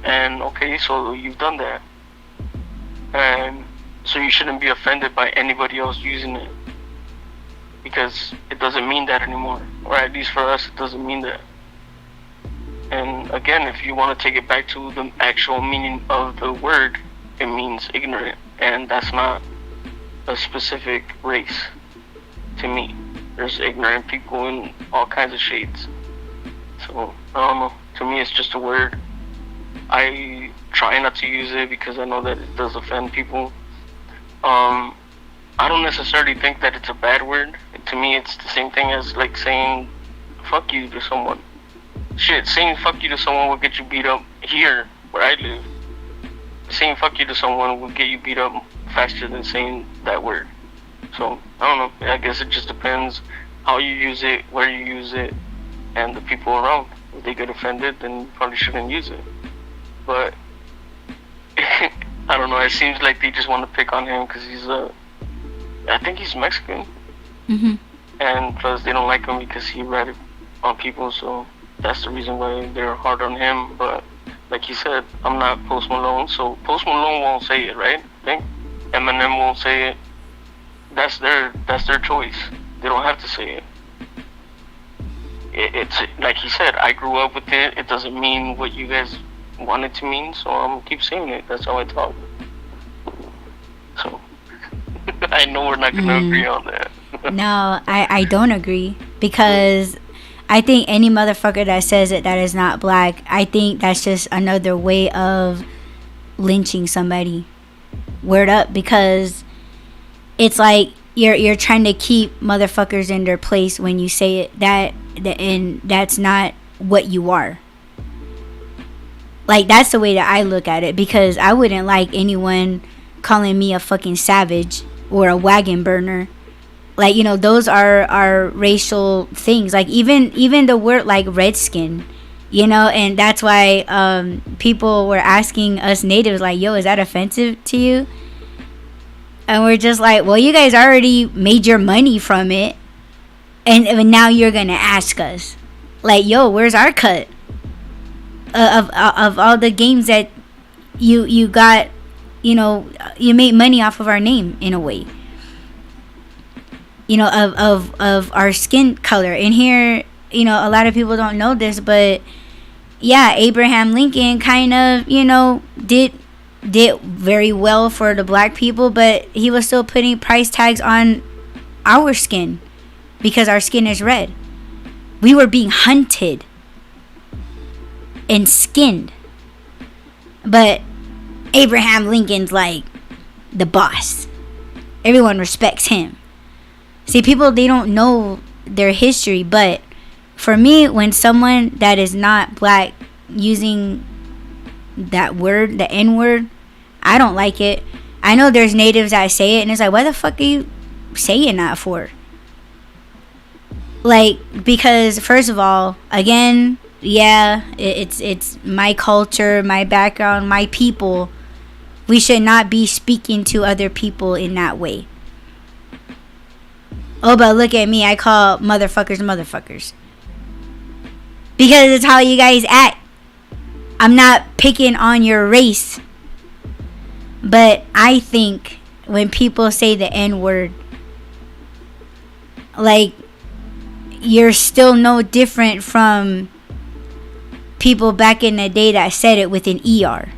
And okay, so you've done that, and so you shouldn't be offended by anybody else using it. because it doesn't mean that anymore, or at least for us, it doesn't mean that. And again, if you want to take it back to the actual meaning of the word, it means ignorant, and that's not a specific race to me. There's ignorant people in all kinds of shades. So, I don't know. To me, it's just a word. I try not to use it because I know that it does offend people. I don't necessarily think that it's a bad word. To me, it's the same thing as like saying fuck you to someone. Shit, saying fuck you to someone will get you beat up here where I live. Saying fuck you to someone will get you beat up faster than saying that word. So, I don't know. I guess it just depends how you use it, where you use it, and the people around. If they get offended, then you probably shouldn't use it. But, I don't know. It seems like they just want to pick on him because he's I think he's Mexican. Mm-hmm. And plus, they don't like him because he ratted on people, so that's the reason why they're hard on him. But, like you said, I'm not Post Malone, so Post Malone won't say it, right? I think Eminem won't say it. That's their choice. They don't have to say it. It's like he said, I grew up with it. It doesn't mean what you guys want it to mean, so I'm gonna keep saying it. That's how I talk. So I know we're not gonna agree on that. No, I don't agree, because I think any motherfucker that says it that is not black, I think that's just another way of lynching somebody. Word up, because it's like you're trying to keep motherfuckers in their place when you say it, and that's not what you are. Like, that's the way that I look at it, because I wouldn't like anyone calling me a fucking savage or a wagon burner. Like, you know, those are racial things. Like, even the word like redskin, you know, and that's why people were asking us natives like, yo, is that offensive to you? And we're just like, well, you guys already made your money from it, and now you're gonna ask us, like, yo, where's our cut of all the games that you got? You know, you made money off of our name in a way. You know, of our skin color. And here, you know, a lot of people don't know this, but yeah, Abraham Lincoln kind of, you know, did very well for the black people, but he was still putting price tags on our skin because our skin is red. We were being hunted and skinned. But Abraham Lincoln's like the boss. Everyone respects him. See, people, they don't know their history, but for me, when someone that is not black using that word, the N word, I don't like it. I know there's natives that say it, and it's like, why the fuck are you saying that for? Like, because first of all, again, yeah, it's my culture, my background, my people. We should not be speaking to other people in that way. Oh, but look at me, I call motherfuckers because it's how you guys act. I'm not picking on your race, but I think when people say the N-word, like, you're still no different from people back in the day that said it with an ER.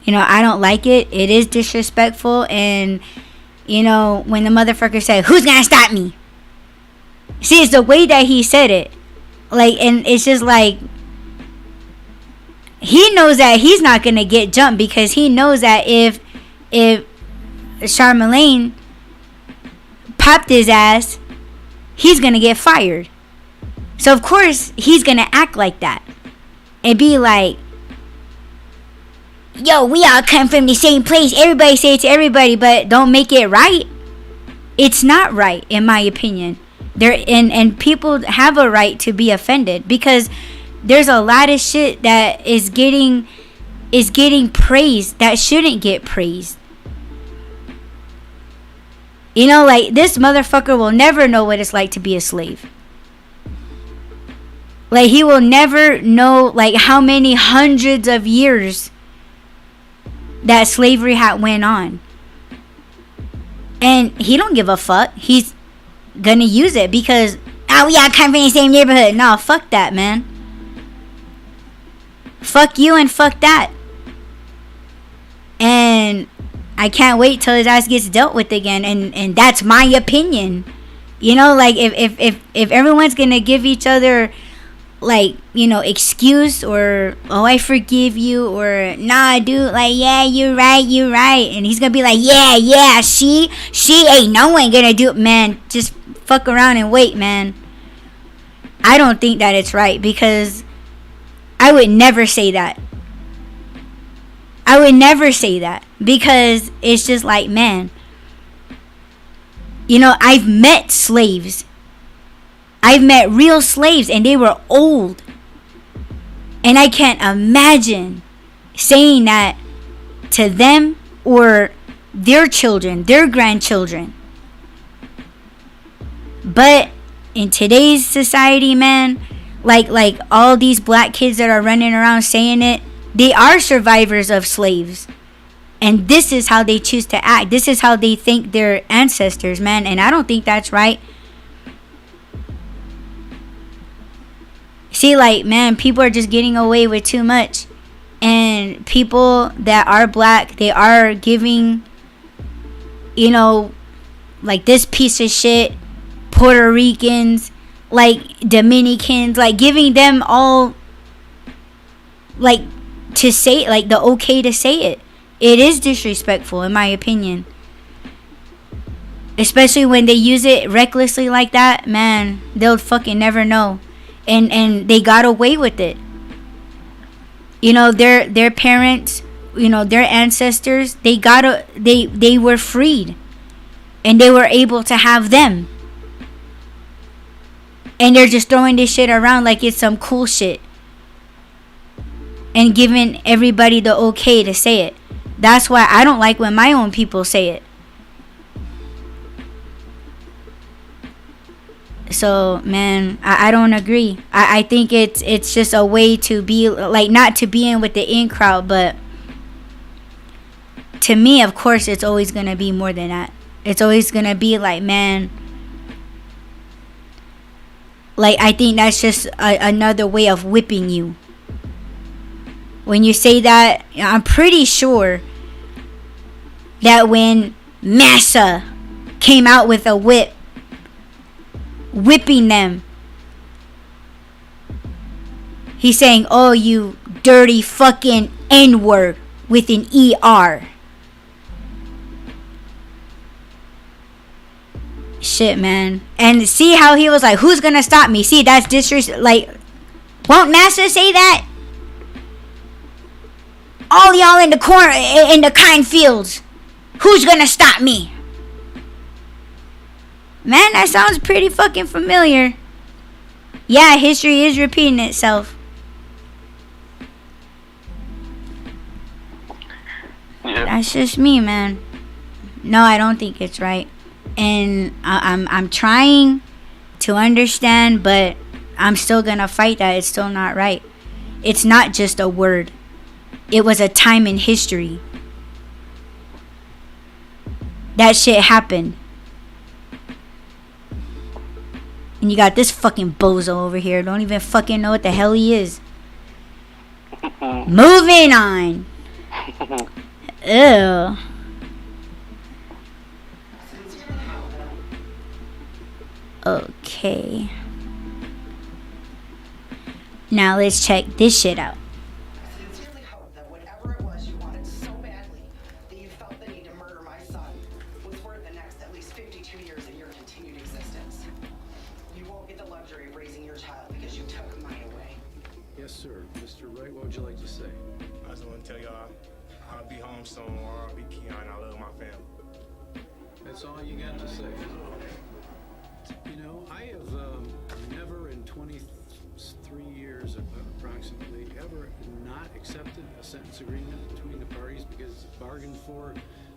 You know, I don't like it. It is disrespectful. And, you know, when the motherfucker said, who's gonna stop me? See, it's the way that he said it. Like, and it's just like, he knows that he's not gonna get jumped, because he knows that if Charlemagne popped his ass, he's gonna get fired. So of course he's gonna act like that and be like, yo, we all come from the same place, everybody say it to everybody, but don't make it right. It's not right, in my opinion. And people have a right to be offended, because there's a lot of shit that is getting praised that shouldn't get praised. You know, like, this motherfucker will never know what it's like to be a slave. Like, he will never know, like, how many hundreds of years that slavery had went on. And he don't give a fuck. He's gonna use it because, oh, we all come from the same neighborhood. No, fuck that, man. Fuck you and fuck that. And I can't wait till his ass gets dealt with again. And that's my opinion. You know, like, if everyone's gonna give each other, like, you know, excuse or, oh, I forgive you, or, nah, dude, like, yeah, you're right, and he's gonna be like, yeah, she ain't no one gonna do it. Man, just fuck around and wait, man. I don't think that it's right, because I would never say that. Because it's just like, man, you know, I've met slaves. I've met real slaves, and they were old. And I can't imagine saying that to them or their children, their grandchildren. But in today's society, man, like all these black kids that are running around saying it, they are survivors of slaves. And this is how they choose to act. This is how they think their ancestors, man. And I don't think that's right. See, like, man, people are just getting away with too much. And people that are black, they are giving, you know, like this piece of shit, Puerto Ricans, like Dominicans, like giving them all, like, to say, like, the okay to say it. It is disrespectful, in my opinion. Especially when they use it recklessly like that, man, they'll fucking never know. And they got away with it. You know, their parents, you know, their ancestors, they were freed. And they were able to have them. And they're just throwing this shit around like it's some cool shit. And giving everybody the okay to say it. That's why I don't like when my own people say it. So, man, I don't agree. I think it's just a way to be, like, not to be in with the in crowd, but to me, of course, it's always going to be more than that. It's always going to be like, man, like, I think that's just another way of whipping you. When you say that, I'm pretty sure that when Massa came out with a whip, whipping them, he's saying, oh, you dirty fucking N-word with an ER. Shit, man. And see how he was like, who's gonna stop me? See, that's disrespect. Like, won't Massa say that? All y'all in the corner, in the kind fields, who's gonna stop me? Man, that sounds pretty fucking familiar. Yeah, history is repeating itself. Yeah. That's just me, man. No, I don't think it's right. And I'm trying to understand, but I'm still gonna fight that. It's still not right. It's not just a word. It was a time in history. That shit happened. And you got this fucking bozo over here. Don't even fucking know what the hell he is. Moving on. Ew. Okay. Now let's check this shit out. Sincerely hope that whatever it was you wanted so badly that you felt the need to murder my son was worth the next at least 52 years of your continued existence. You won't get the luxury of raising your child because you took mine away. Yes, sir. Mr. Wright, what would you like to say? I just want to tell y'all I'll be home soon, or I'll be Keon. I love my family. That's all you got to say. You know, I have never in 23 years approximately ever not accepted a sentence agreement between the parties because it's bargained for,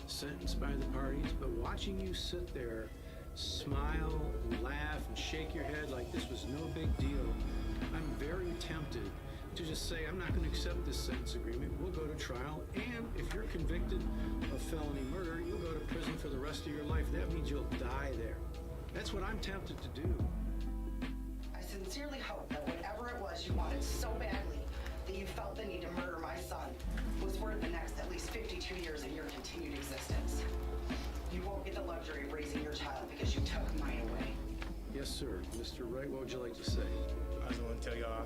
sentenced by the parties. But watching you sit there, smile and laugh and shake your head like this was no big deal, I'm very tempted to just say, I'm not going to accept this sentence agreement. We'll go to trial, and if you're convicted of felony murder, you'll go to prison for the rest of your life. That means you'll die there. That's what I'm tempted to do. I sincerely hope that whatever it was you wanted so badly that you felt the need to murder my son was worth the next at least 52 years of your continued existence. You won't get the luxury of raising your child because you took mine away. Yes, sir. Mr. Wright, what would you like to say? I just want to tell y'all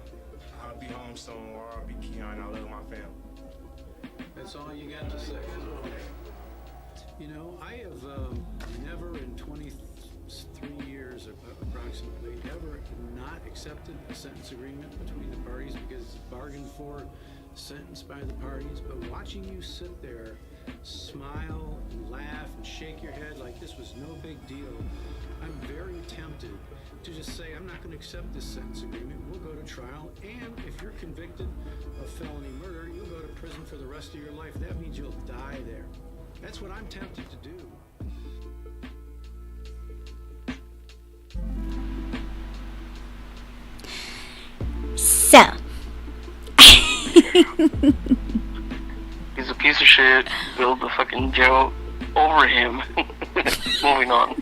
I'll be home soon, or I'll be Keon. I love my family. That's all you got to say. You know, I have never in 23 years approximately ever not accepted a sentence agreement between the parties because it's bargained for, sentenced by the parties. But watching you sit there, smile and laugh and shake your head like this was no big deal, I'm very tempted to just say, I'm not going to accept this sentence agreement. We'll go to trial, and if you're convicted of felony murder, you'll go to prison for the rest of your life. That means you'll die there. That's what I'm tempted to do. So. He's a piece of shit. Build the fucking jail over him. Moving on.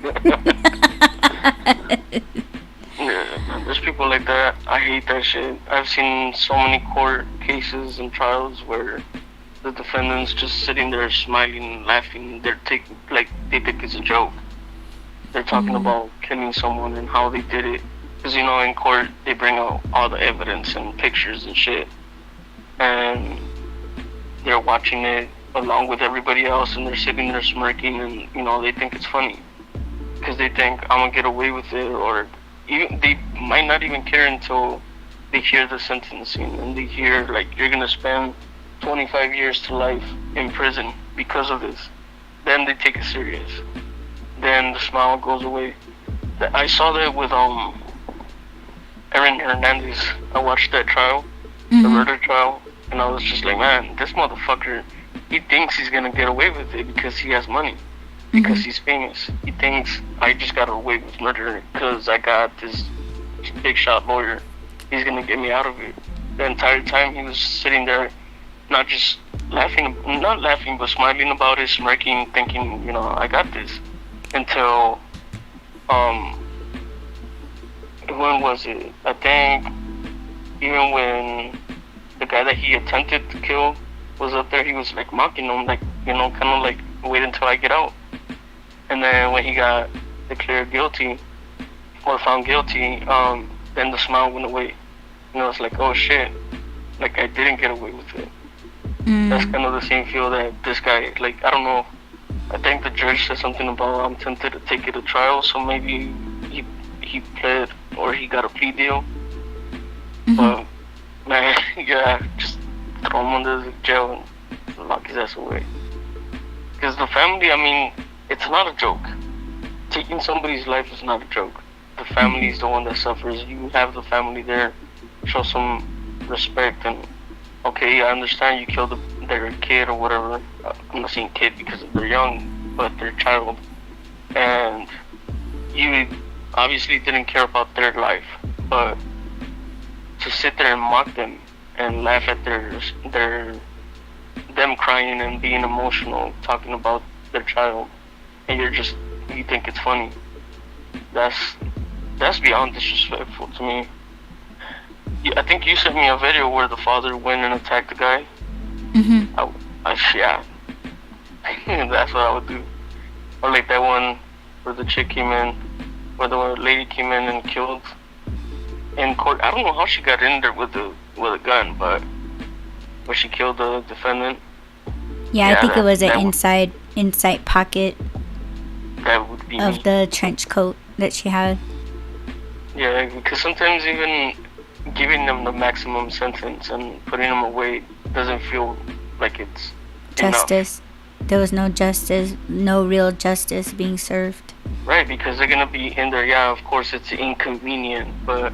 Yeah, there's people like that. I hate that shit. I've seen so many court cases and trials where the defendant's just sitting there smiling and laughing. They think it's a joke. They're talking about killing someone and how they did it. Because, you know, in court, they bring out all the evidence and pictures and shit. And they're watching it along with everybody else, and they're sitting there smirking, and, you know, they think it's funny. Because they think, I'm going to get away with it, or even, they might not even care until they hear the sentencing, and they hear, like, you're going to spend 25 years to life in prison because of this. Then they take it serious. Then the smile goes away. I saw that with Aaron Hernandez. I watched that trial, the murder trial, and I was just like, man, this motherfucker, he thinks he's gonna get away with it because he has money, because he's famous. He thinks, I just got away with murder because I got this big shot lawyer. He's gonna get me out of it. The entire time he was sitting there, not just laughing, not laughing, but smiling about it, smirking, thinking, you know, I got this. Until, when was it? I think even when the guy that he attempted to kill was up there, he was like mocking him, like, you know, kind of like, wait until I get out. And then when he got declared guilty or found guilty, then the smile went away. You know, it's like, oh shit, like I didn't get away with it. That's kind of the same feel that this guy, like, I don't know, I think the judge said something about, I'm tempted to take it to trial, so maybe he pled, or he got a plea deal. But, man, yeah, just throw him under the jail and lock his ass away. Because the family, I mean, it's not a joke. Taking somebody's life is not a joke. The family is the one that suffers. You have the family there, show some respect, and okay, I understand you killed their kid or whatever. I'm not saying kid because they're young, but their child. And you obviously didn't care about their life, but to sit there and mock them and laugh at them crying and being emotional, talking about their child, and you think it's funny. That's beyond disrespectful to me. I think you sent me a video where the father went and attacked the guy. Yeah. That's what I would do. Or like that one where the chick came in, where the lady came in and killed in court. I don't know how she got in there with a gun, but when she killed the defendant. Yeah, I think it was an inside pocket that would be of the trench coat that she had. Yeah, because sometimes even giving them the maximum sentence and putting them away doesn't feel like it's justice. Enough. There was no justice, no real justice being served. Right, because they're gonna be in there. Yeah, of course it's inconvenient, but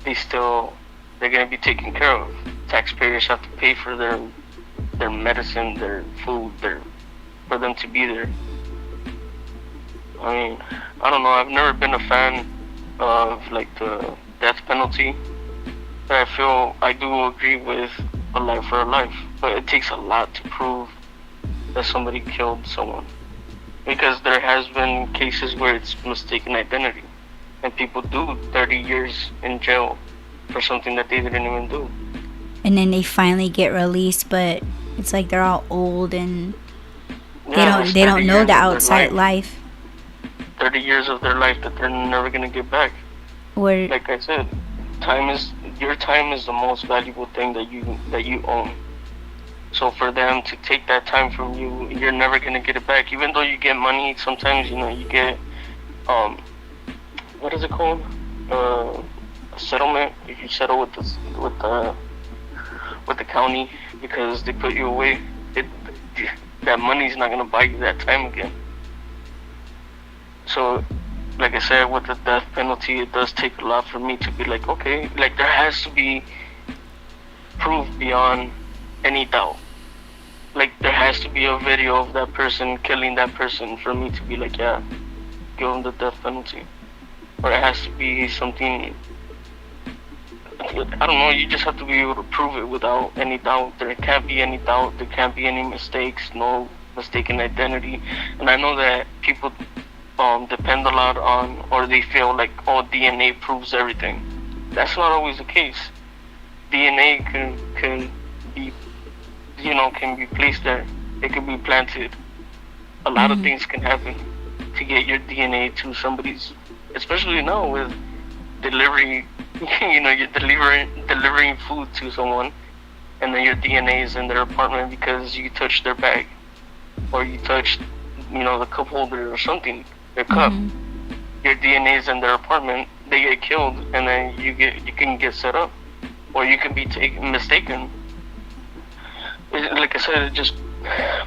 they're gonna be taken care of. Taxpayers have to pay for their medicine, their food, for them to be there. I mean, I don't know. I've never been a fan of like the death penalty. But I do agree with a life for a life. But it takes a lot to prove that somebody killed someone. because there has been cases where it's mistaken identity, and people do 30 years in jail for something that they didn't even do. And then they finally get released, but it's like they're all old and they don't know the outside life. 30 years of their life that they're never gonna get back. Or like I said, your time is the most valuable thing that you own. So for them to take that time from you, you're never gonna get it back. Even though you get money, sometimes you get what is it called? A settlement. If you settle with the county because they put you away, that money's not gonna buy you that time again. So, like I said, with the death penalty, it does take a lot for me to be like, okay, like there has to be proof beyond any doubt. Like there has to be a video of that person killing that person for me to be like, yeah, give him the death penalty. Or it has to be something, I don't know, you just have to be able to prove it without any doubt. There can't be any doubt, there can't be any mistakes, no mistaken identity. And I know that people depend a lot on, or they feel like, oh, DNA proves everything. That's not always the case. DNA can be, can be placed there. It can be planted. A lot of things can happen to get your DNA to somebody's, especially now with delivery. You're delivering food to someone, and then your DNA is in their apartment because you touched their bag, or you touched, the cup holder or something, their cup. Your DNA is in their apartment. They get killed, and then you can get set up, or you can be mistaken. Like I said, it just,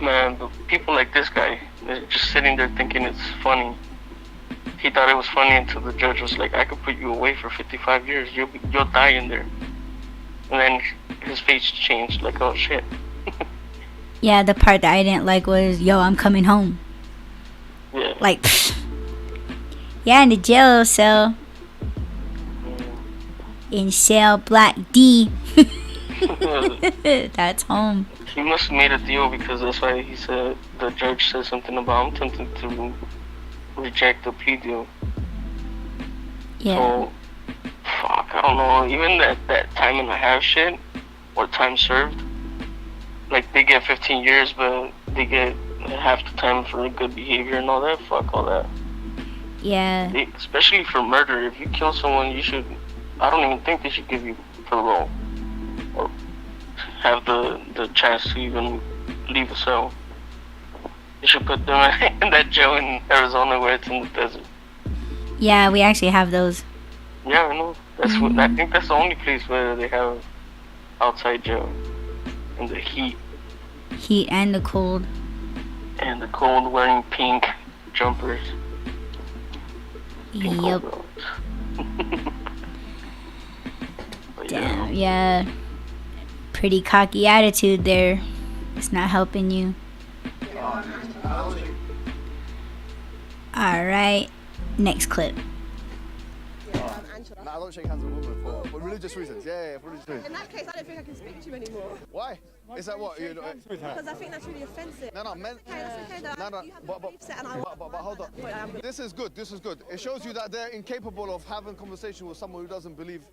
man, people like this guy, they're just sitting there thinking it's funny. He thought it was funny until the judge was like, I could put you away for 55 years. You'll die in there. And then his face changed, like, oh shit. yeah, the part that I didn't like was, yo, I'm coming home. Yeah. Like, yeah, in the jail cell. In cell block D. That's home. He must have made a deal, because that's why he said, the judge said something about, I'm tempted to reject the plea deal. Yeah. So, fuck, I don't know. Even that time and a half shit, or time served, like they get 15 years, but they get half the time for good behavior and all that. Fuck all that. Yeah. Especially for murder. If you kill someone, I don't even think they should give you parole, or have the chance to even leave a cell. You should put them in that jail in Arizona where it's in the desert. Yeah, we actually have those. Yeah, I know. I think that's the only place where they have outside jail. In the heat. Heat and the cold. And the cold, wearing pink jumpers. Pink yep. Damn, yeah. Pretty cocky attitude there. It's not helping you. Alright, next clip. No, I don't shake hands with women for religious reasons. Yeah, for religious reasons. In that case, I don't think I can speak to you anymore. Why? Is that what? Because I think that's really offensive. No, men. Okay, that's okay though. No, but hold on. This is good. This is good. It shows you that they're incapable of having conversation with someone who doesn't believe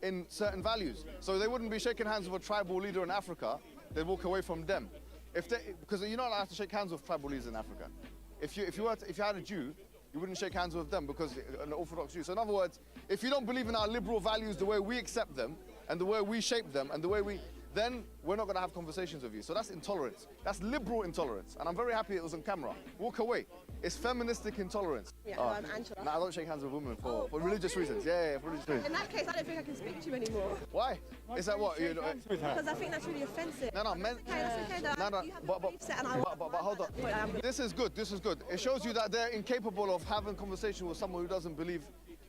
in certain values. So they wouldn't be shaking hands with a tribal leader in Africa. They'd walk away from them. Because you're not allowed to shake hands with tribal leaders in Africa. If you had a Jew, you wouldn't shake hands with them because an Orthodox Jew. So in other words, if you don't believe in our liberal values the way we accept them and the way we shape them and the way then we're not going to have conversations with you. So that's intolerance. That's liberal intolerance. And I'm very happy it was on camera. Walk away. It's feministic intolerance. Yeah, I'm Angela. No, I don't shake hands with women for religious reasons. Yeah, for religious reasons. In that case, I don't think I can speak to you anymore. Why? Is that what? Because I think that's really offensive. No, men. Okay, that's okay though. But hold on. This is good. This is good. It shows you that they're incapable of having conversation with someone who doesn't believe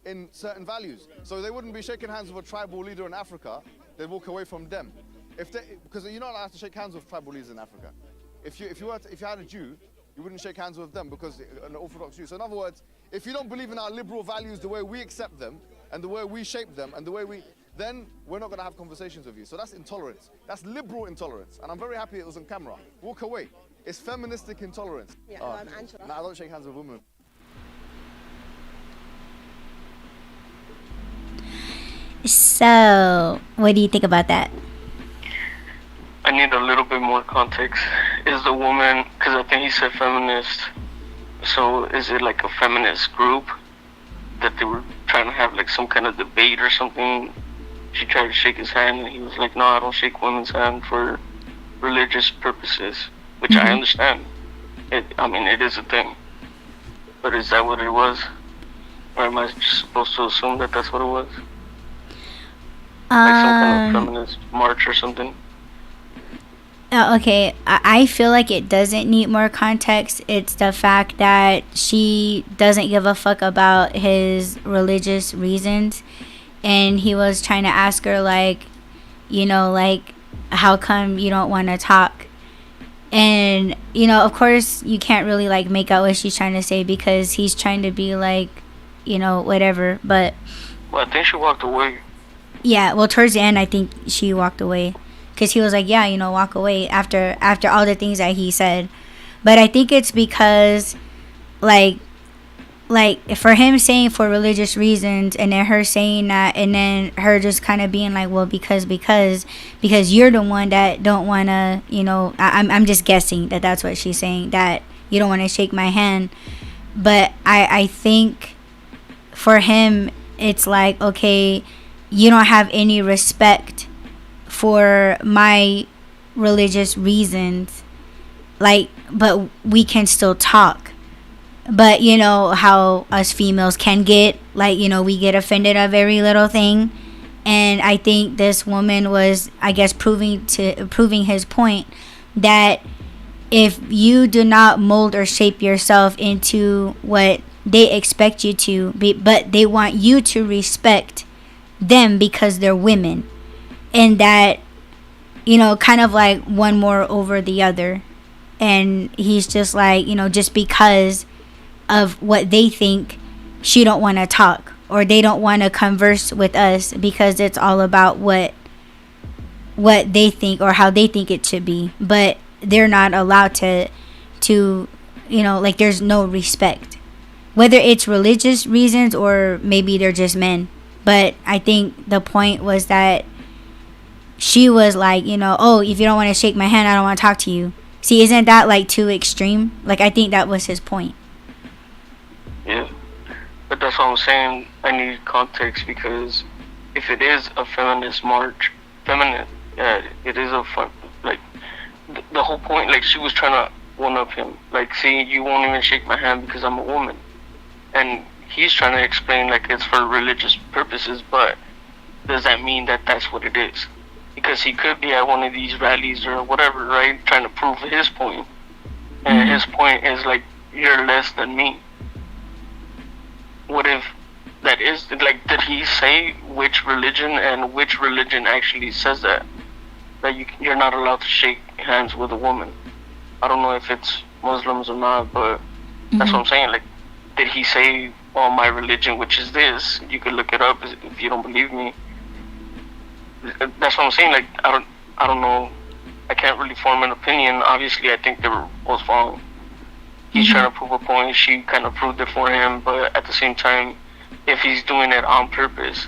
in certain values. So they wouldn't be shaking hands with a tribal leader in Africa. They'd walk away from them. Because you're not allowed to shake hands with tribal leaders in Africa. If you had a Jew, you wouldn't shake hands with them because an Orthodox Jew. So in other words, if you don't believe in our liberal values the way we accept them and the way we shape them and the way then we're not going to have conversations with you. So that's intolerance. That's liberal intolerance. And I'm very happy it was on camera. Walk away. It's feministic intolerance. Yeah, Oh, I'm Angela. No, I don't shake hands with women. So, what do you think about that? I need a little bit more context. Is the woman, because I think he said feminist, so is it like a feminist group that they were trying to have like some kind of debate or something? She tried to shake his hand and he was like, no, I don't shake women's hand for religious purposes, which I understand. I mean, it is a thing. But is that what it was? Or am I just supposed to assume that that's what it was? Like some kind of feminist march or something? Okay, I feel like it doesn't need more context. It's the fact that she doesn't give a fuck about his religious reasons. And he was trying to ask her, like, you know, like, how come you don't want to talk? And, you know, of course, you can't really, like, make out what she's trying to say because he's trying to be, like, you know, whatever. But, well, I think she walked away. Yeah, well, towards the end, I think she walked away. Because he was like, yeah, you know, walk away after all the things that he said. But I think it's because, like for him saying for religious reasons and then her saying that and then her just kind of being like, well, because you're the one that don't want to, you know, I'm just guessing that that's what she's saying, that you don't want to shake my hand. But I think for him, it's like, okay, you don't have any respect for my religious reasons, like, but we can still talk. But you know how us females can get, like, you know, we get offended of every little thing. And I think this woman was, I guess, proving his point that if you do not mold or shape yourself into what they expect you to be, but they want you to respect them because they're women, and that, you know, kind of like one more over the other. And he's just like, you know, just because of what they think, she don't want to talk or they don't want to converse with us because it's all about what they think or how they think it should be. But they're not allowed to you know, like, there's no respect, whether it's religious reasons or maybe they're just men. But I think the point was that she was like, you know, oh, if you don't want to shake my hand, I don't want to talk to you. See, isn't that like too extreme? Like, I think that was his point. Yeah, but that's what I'm saying. I need context because if it is a feminist march, it is a fun, like, the whole point, like, she was trying to one-up him. Like, see, you won't even shake my hand because I'm a woman. And he's trying to explain, like, it's for religious purposes, but does that mean that that's what it is? Because he could be at one of these rallies or whatever, right, trying to prove his point. And his point is, like, you're less than me. What if that is, like, did he say which religion and which religion actually says that you're not allowed to shake hands with a woman? I don't know if it's Muslims or not, but that's what I'm saying. Like, did he say, oh, my religion, which is this? You could look it up if you don't believe me. That's what I'm saying. Like, I don't know. I can't really form an opinion. Obviously, I think they were both wrong. He's trying to prove a point. She kind of proved it for him. But at the same time, if he's doing it on purpose,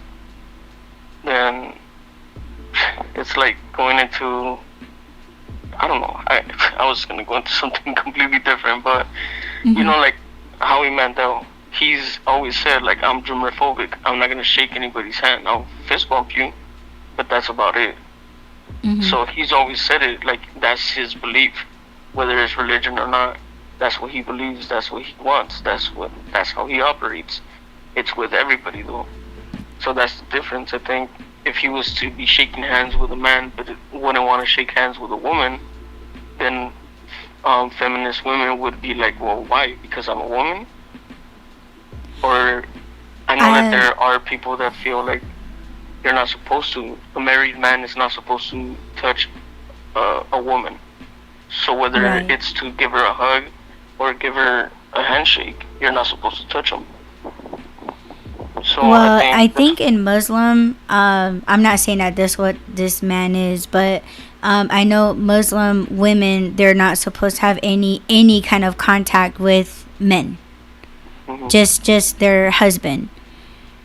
then it's like going into, I don't know. I was going to go into something completely different. But, you know, like Howie Mandel, he's always said, like, I'm germophobic. I'm not going to shake anybody's hand. I'll fist bump you. But that's about it. So he's always said it, like, that's his belief, whether it's religion or not. That's what he believes. That's what he wants. That's how he operates. It's with everybody, though. So that's the difference. I think if he was to be shaking hands with a man but wouldn't want to shake hands with a woman, then feminist women would be like, well, why? Because I'm a woman? Or I know that there are people that feel like you're not supposed to. A married man is not supposed to touch a woman. So whether it's to give her a hug or give her a handshake, you're not supposed to touch them. So So Well, I I think think in Muslim, I'm not saying that this what this man is, but I know Muslim women, they're not supposed to have any kind of contact with men, just their husband.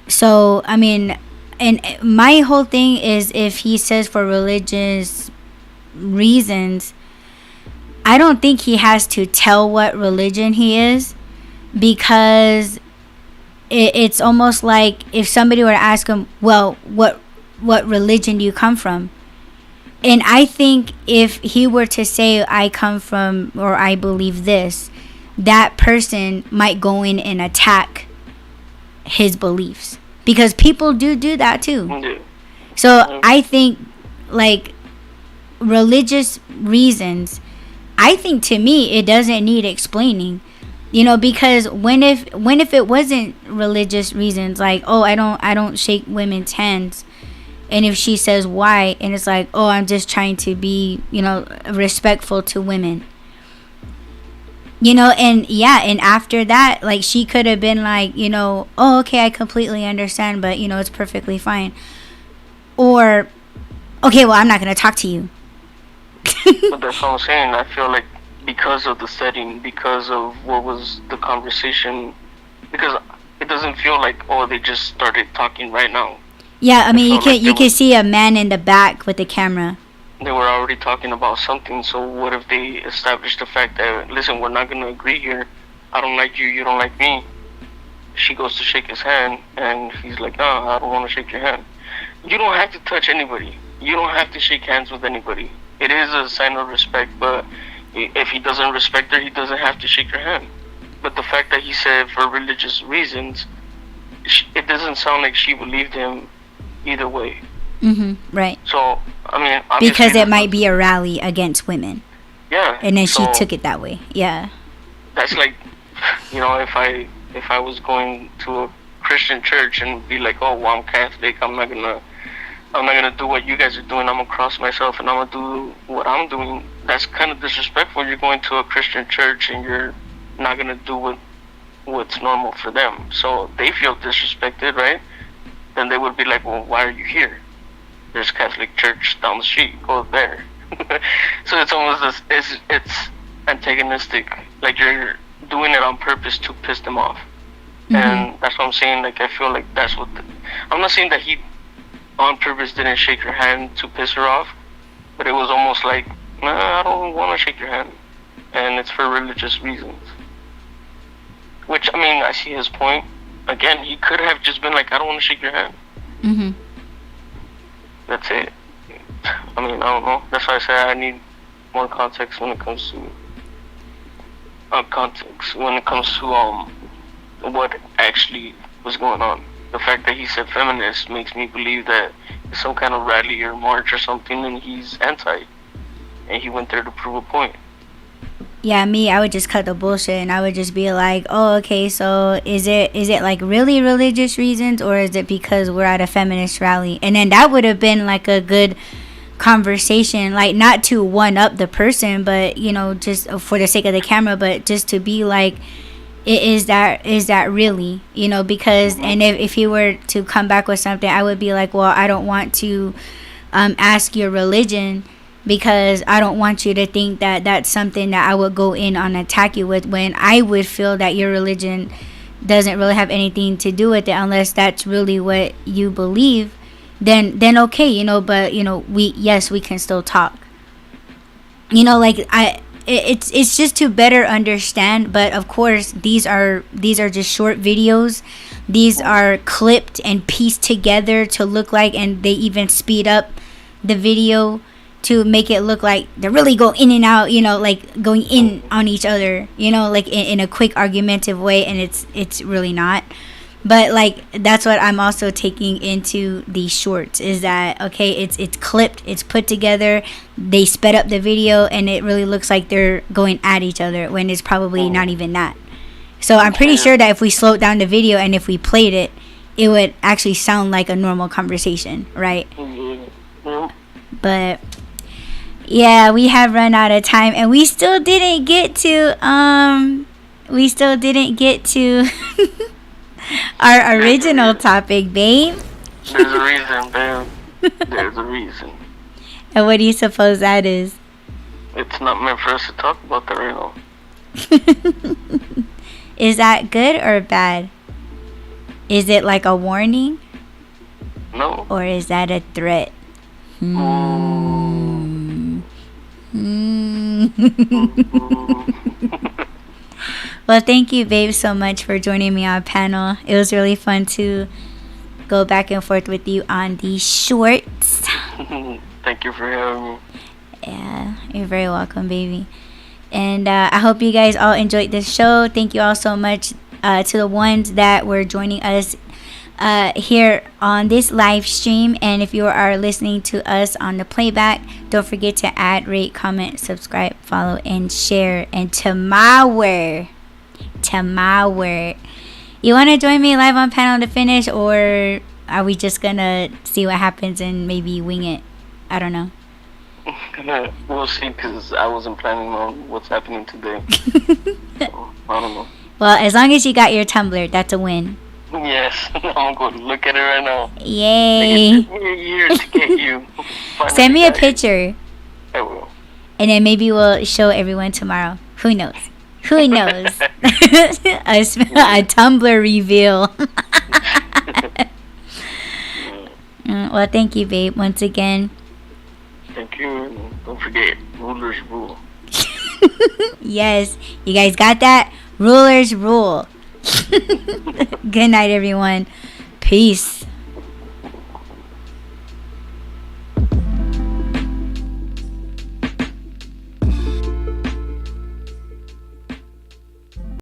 So I mean, and my whole thing is, if he says for religious reasons, I don't think he has to tell what religion he is, because it's almost like if somebody were to ask him, well, what religion do you come from? And I think if he were to say, I come from, or I believe this, that person might go in and attack his beliefs, because people do that too. So I think, like, religious reasons, I think, to me, it doesn't need explaining. You know, because when if it wasn't religious reasons, like, oh, I don't shake women's hands, and if she says why, and it's like, oh, I'm just trying to be, you know, respectful to women, you know, and yeah, and after that, like, she could have been like, you know, oh, okay, I completely understand, but, you know, it's perfectly fine, or, okay, well, I'm not gonna talk to you. But that's what I'm saying. I feel like because of the setting, because of what was the conversation, because it doesn't feel like, oh, they just started talking right now. Yeah, I mean, you can see a man in the back with the camera. They were already talking about something, so what if they established the fact that, listen, we're not going to agree here. I don't like you, you don't like me. She goes to shake his hand, and he's like, no, I don't want to shake your hand. You don't have to touch anybody. You don't have to shake hands with anybody. It is a sign of respect, but if he doesn't respect her, he doesn't have to shake her hand. But the fact that he said for religious reasons, it doesn't sound like she believed him either way. Right. So, I mean, because it might be a rally against women. Yeah. And then she took it that way. Yeah. That's like, you know, if I was going to a Christian church and be like, oh, well, I'm Catholic, I'm not gonna do what you guys are doing. I'm gonna cross myself and I'm gonna do what I'm doing. That's kind of disrespectful. You're going to a Christian church and you're not gonna do what's normal for them. So they feel disrespected, right? Then they would be like, well, why are you here? There's Catholic church down the street. Go there. So it's almost it's antagonistic. Like you're doing it on purpose to piss them off. And that's what I'm saying. Like I feel like that's what. I'm not saying that he on purpose didn't shake her hand to piss her off, but it was almost like, nah, I don't want to shake your hand, and it's for religious reasons. Which, I mean, I see his point. Again, he could have just been like, I don't want to shake your hand. That's it. I mean, I don't know. That's why I say I need more context when it comes to what actually was going on. The fact that he said feminist makes me believe that it's some kind of rally or march or something, and he's anti, and he went there to prove a point. Yeah, I would just cut the bullshit, and I would just be like, oh, okay, so is it like really religious reasons, or is it because we're at a feminist rally? And then that would have been like a good conversation, like not to one up the person, but, you know, just for the sake of the camera, but just to be like, is that really, you know, because, and if he were to come back with something, I would be like, well, I don't want to ask your religion, because I don't want you to think that that's something that I would go in on attack you with, when I would feel that your religion doesn't really have anything to do with it, unless that's really what you believe, then okay, you know, but, you know, we can still talk, you know, like it's just to better understand. But of course, these are just short videos. These are clipped and pieced together to look like, and they even speed up the video to make it look like they're really going in and out, you know, like going in on each other, you know, like in a quick argumentative way, and it's really not. But like, that's what I'm also taking into these shorts, is that, okay, it's clipped, it's put together, they sped up the video, and it really looks like they're going at each other, when it's probably not even that. So I'm pretty sure that if we slowed down the video and if we played it, it would actually sound like a normal conversation, right? But yeah, we have run out of time, and we still didn't get to our original topic, babe. There's a reason, babe. There's a reason. And what do you suppose that is? It's not meant for us to talk about that right now. Is that good or bad? Is it like a warning? No. Or is that a threat? Well, thank you, babe, so much for joining me on panel. It was really fun to go back and forth with you on these shorts. Thank you for having me. Yeah, you're very welcome, baby. And I hope you guys all enjoyed this show. Thank you all so much to the ones that were joining us here on this live stream. And if you are listening to us on the playback, don't forget to add, rate, comment, subscribe, follow, and share. And to my word, you want to join me live on panel to finish, or are we just gonna see what happens and maybe wing it? I don't know. We'll see, because I wasn't planning on what's happening today. So, I don't know. Well, as long as you got your Tumblr, that's a win. Yes, I'm going to look at it right now. Yay. It took me a year to get you. Send me a picture. I will. And then maybe we'll show everyone tomorrow. Who knows? Who knows? a Tumblr reveal. Well, thank you, babe, once again. Thank you. Don't forget, rulers rule. Yes, you guys got that? Rulers rule. Good night, everyone. Peace.